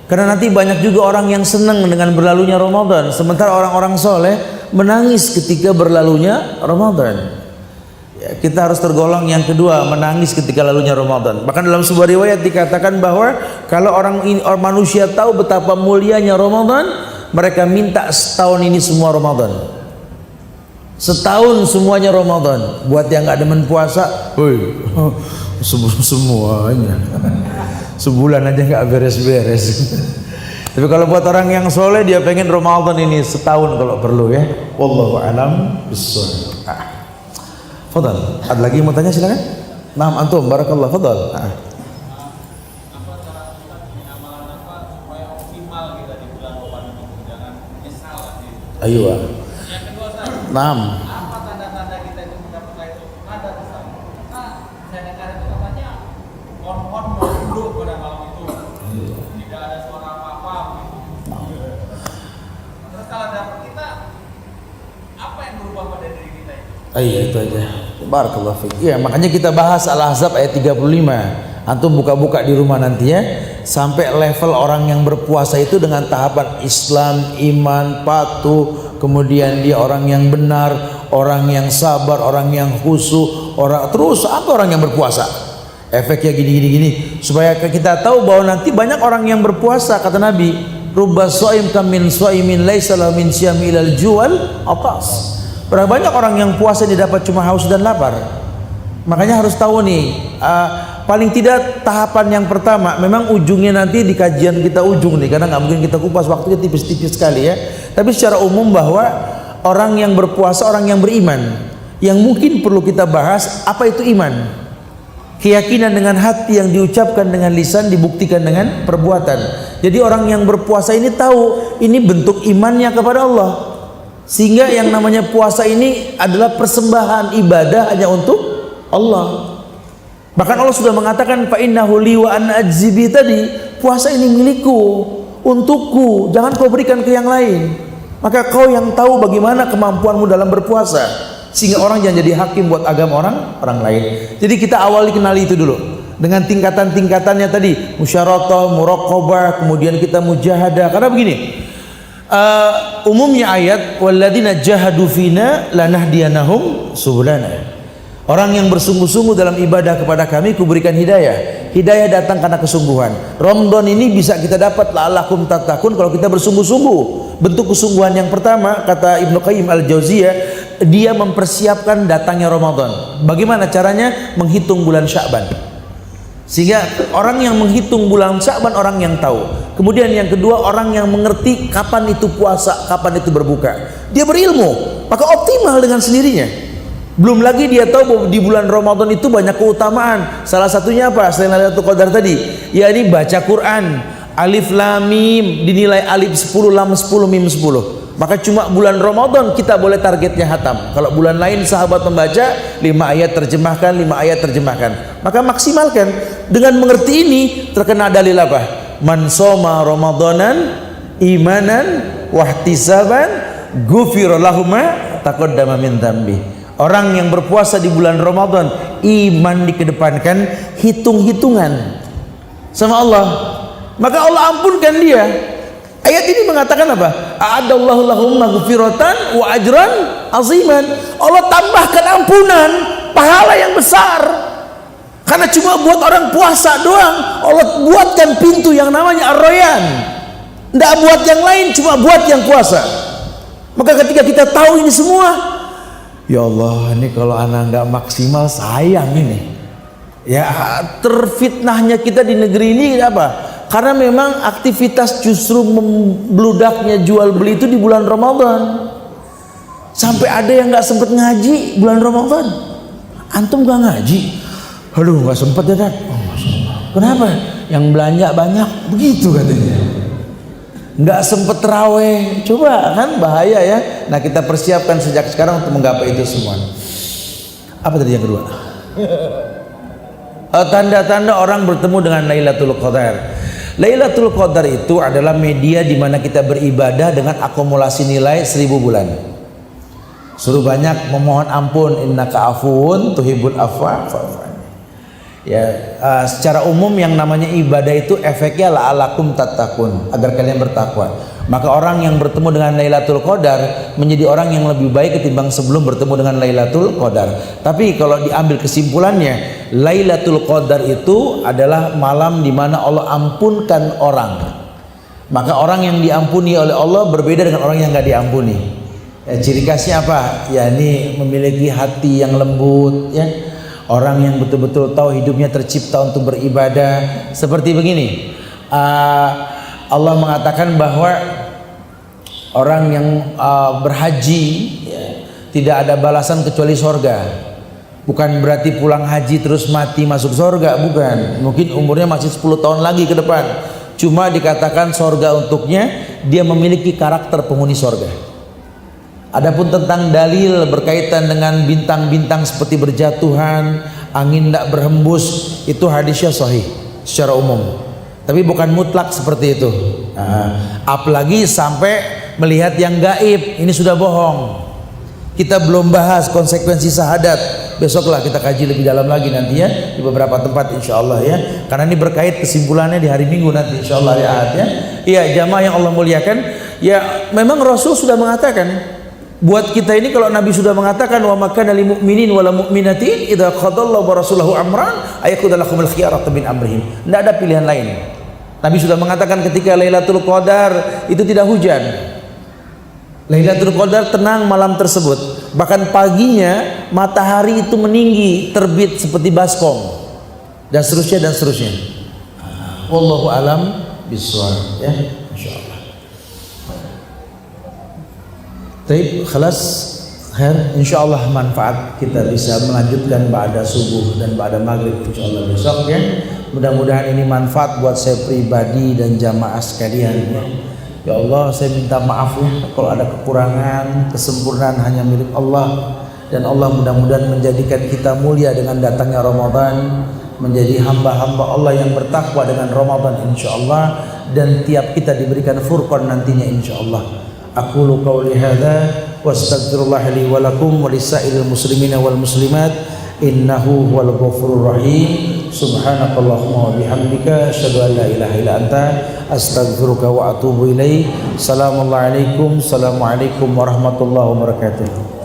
Speaker 1: Karena nanti banyak juga orang yang senang dengan berlalunya Ramadan, sementara orang-orang soleh menangis ketika berlalunya Ramadan. Ya, kita harus tergolong yang kedua, menangis ketika lalunya Ramadan. Bahkan dalam sebuah riwayat dikatakan bahwa kalau orang manusia tahu betapa mulianya Ramadan, mereka minta setahun ini semua Ramadan. Setahun semuanya Ramadan. Buat yang nggak demen puasa, woi, semuanya. Sebulan aja nggak beres-beres. Tapi kalau buat orang yang soleh, dia pengen Ramadan ini setahun kalau perlu ya. Wallahu a'lam bishawab. Fadal. Ada lagi yang mau tanya silakan. Naam antum, barakallah. Fadal. Ayo. Naam.
Speaker 2: Apa tanda-tanda kita itu mendapat Lailatul Qadar? Nah, kadang-kadang itu katanya pohon-pohon merunduk pada malam itu. Tidak ada suara apa-apa gitu. Terus kalau dapat kita, apa yang berubah pada diri kita itu?
Speaker 1: Iya itu aja. Barakallahu fiik. Iya, makanya kita bahas Al-Ahzab ayat 35. Antum buka-buka di rumah nanti ya. Sampai level orang yang berpuasa itu dengan tahapan Islam, iman, patuh, kemudian dia orang yang benar, orang yang sabar, orang yang khusyuk, orang terus apa orang yang berpuasa. Efeknya gini supaya kita tahu bahwa nanti banyak orang yang berpuasa, kata Nabi, rubba shaim kamin shaimin laisa lahu min syami ilal jual atas. Berapa banyak orang yang puasa didapat cuma haus dan lapar. Makanya harus tahu nih, paling tidak tahapan yang pertama, memang ujungnya nanti di kajian kita ujung nih, karena nggak mungkin kita kupas, waktunya tipis-tipis sekali ya. Tapi secara umum bahwa orang yang berpuasa, orang yang beriman, yang mungkin perlu kita bahas, apa itu iman? Keyakinan dengan hati yang diucapkan dengan lisan, dibuktikan dengan perbuatan. Jadi orang yang berpuasa ini tahu, ini bentuk imannya kepada Allah. Sehingga yang namanya puasa ini adalah persembahan ibadah hanya untuk Allah. Bahkan Allah sudah mengatakan fa innahu li wa ana ajzibi tadi, puasa ini milikku, untukku, jangan kau berikan ke yang lain. Maka kau yang tahu bagaimana kemampuanmu dalam berpuasa, sehingga orang jangan jadi hakim buat agama orang lain. Jadi kita awali kenali itu dulu dengan tingkatan-tingkatannya tadi, musyaratah, muraqabah, kemudian kita mujahadah. Karena begini, umumnya ayat walladzina jahadu fina lanahdiyanahum subulana. Orang yang bersungguh-sungguh dalam ibadah kepada kami, kuberikan hidayah. Hidayah datang karena kesungguhan. Ramadan ini bisa kita dapat la'allakum tattaqun kalau kita bersungguh-sungguh. Bentuk kesungguhan yang pertama, kata Ibnu Qayyim Al-Jauziyah, dia mempersiapkan datangnya Ramadan. Bagaimana caranya? Menghitung bulan Sya'ban. Sehingga orang yang menghitung bulan Sya'ban, orang yang tahu. Kemudian yang kedua, orang yang mengerti kapan itu puasa, kapan itu berbuka. Dia berilmu, maka optimal dengan sendirinya. Belum lagi dia tahu bahwa di bulan Ramadan itu banyak keutamaan. Salah satunya apa? Selain Lailatul Qadar tadi, yakni baca Quran. Alif lam mim dinilai alif 10, lam 10, mim 10. Maka cuma bulan Ramadan kita boleh targetnya hatam. Kalau bulan lain sahabat membaca 5 ayat terjemahkan, 5 ayat terjemahkan. Maka maksimalkan. Dengan mengerti ini terkena dalil apa? Man shoma ramadanan imanan wahtisaban ghufira lahu ma taqaddama min dzambi. Orang yang berpuasa di bulan Ramadan, iman dikedepankan, hitung-hitungan sama Allah, maka Allah ampunkan dia. Ayat ini mengatakan apa? A'adallahu lahum maghfiratan wa ajran aziman. Allah tambahkan ampunan, pahala yang besar. Karena cuma buat orang puasa doang, Allah buatkan pintu yang namanya Ar-Rayyan. Tidak buat yang lain, cuma buat yang puasa. Maka ketika kita tahu ini semua, ya Allah, ini kalau anak nggak maksimal sayang ini. Ya, terfitnahnya kita di negeri ini apa? Karena memang aktivitas justru membludaknya jual beli itu di bulan Ramadan. Sampai ada yang nggak sempet ngaji bulan Ramadan. Antum nggak ngaji? Aduh, nggak sempet ya Dad. Kenapa? Yang belanja banyak, begitu katanya. Nggak sempet terawih, coba kan bahaya ya. Nah kita persiapkan sejak sekarang untuk menggapai itu semua. Apa tadi yang kedua? Tanda-tanda orang bertemu dengan Lailatul Qadar. Lailatul Qadar itu adalah media di mana kita beribadah dengan akumulasi nilai 1000 bulan. Suruh banyak memohon ampun, innaka afuwun tuhibbul afwa fa'fu anni. Ya, secara umum yang namanya ibadah itu efeknya la'allakum tattaqun, agar kalian bertakwa. Maka orang yang bertemu dengan Lailatul Qadar menjadi orang yang lebih baik ketimbang sebelum bertemu dengan Lailatul Qadar. Tapi kalau diambil kesimpulannya, Lailatul Qadar itu adalah malam di mana Allah ampunkan orang. Maka orang yang diampuni oleh Allah berbeda dengan orang yang nggak diampuni. Ciri khasnya apa? Ya, ini memiliki hati yang lembut, ya. Orang yang betul-betul tahu hidupnya tercipta untuk beribadah. Seperti begini, Allah mengatakan bahwa orang yang berhaji, ya, tidak ada balasan kecuali sorga. Bukan berarti pulang haji terus mati masuk sorga, bukan. Mungkin umurnya masih 10 tahun lagi ke depan. Cuma dikatakan sorga untuknya, dia memiliki karakter penghuni sorga. Adapun tentang dalil berkaitan dengan bintang-bintang seperti berjatuhan, angin tidak berhembus, itu hadisnya sahih secara umum. Tapi bukan mutlak seperti itu. Apalagi sampai melihat yang gaib, ini sudah bohong. Kita belum bahas konsekuensi syahadat. Besoklah kita kaji lebih dalam lagi nanti ya, di beberapa tempat insyaallah ya. Karena ini berkait kesimpulannya di hari Minggu nanti insyaallah ya. Iya, jamaah yang Allah muliakan, ya memang Rasul sudah mengatakan. Buat kita ini kalau Nabi sudah mengatakan wa makana lil mu'minin wala mu'minatin idza qadallahu wa rasuluhu amran ayakhudalahumul khiyaratu min amrihim. Tidak ada pilihan lain. Nabi sudah mengatakan ketika Lailatul Qadar itu tidak hujan. Lailatul Qadar tenang malam tersebut. Bahkan paginya matahari itu meninggi, terbit seperti baskom. Dan seterusnya dan seterusnya. Wallahu alam bishawab ya, insyaallah. Baik, khalas, khair, insyaallah manfaat kita bisa melanjutkan ba'da subuh dan ba'da maghrib insyaallah besok ya. Mudah-mudahan ini manfaat buat saya pribadi dan jamaah sekalian ya. Ya Allah, saya minta maaf ya kalau ada kekurangan, kesempurnaan hanya milik Allah. Dan Allah mudah-mudahan menjadikan kita mulia dengan datangnya Ramadan, menjadi hamba-hamba Allah yang bertakwa dengan Ramadan insyaallah, dan tiap kita diberikan furqan nantinya insyaallah. Aqulu qawli hadza wa astaghfirullah li wa lakum wa lisairil muslimina wal muslimat innahu huwal ghafurur rahim. Subhanakallahumma wa bihamdika asyhadu an la ilaha illa anta astaghfiruka wa atubu ilaik. Assalamualaikum warahmatullahi wabarakatuh.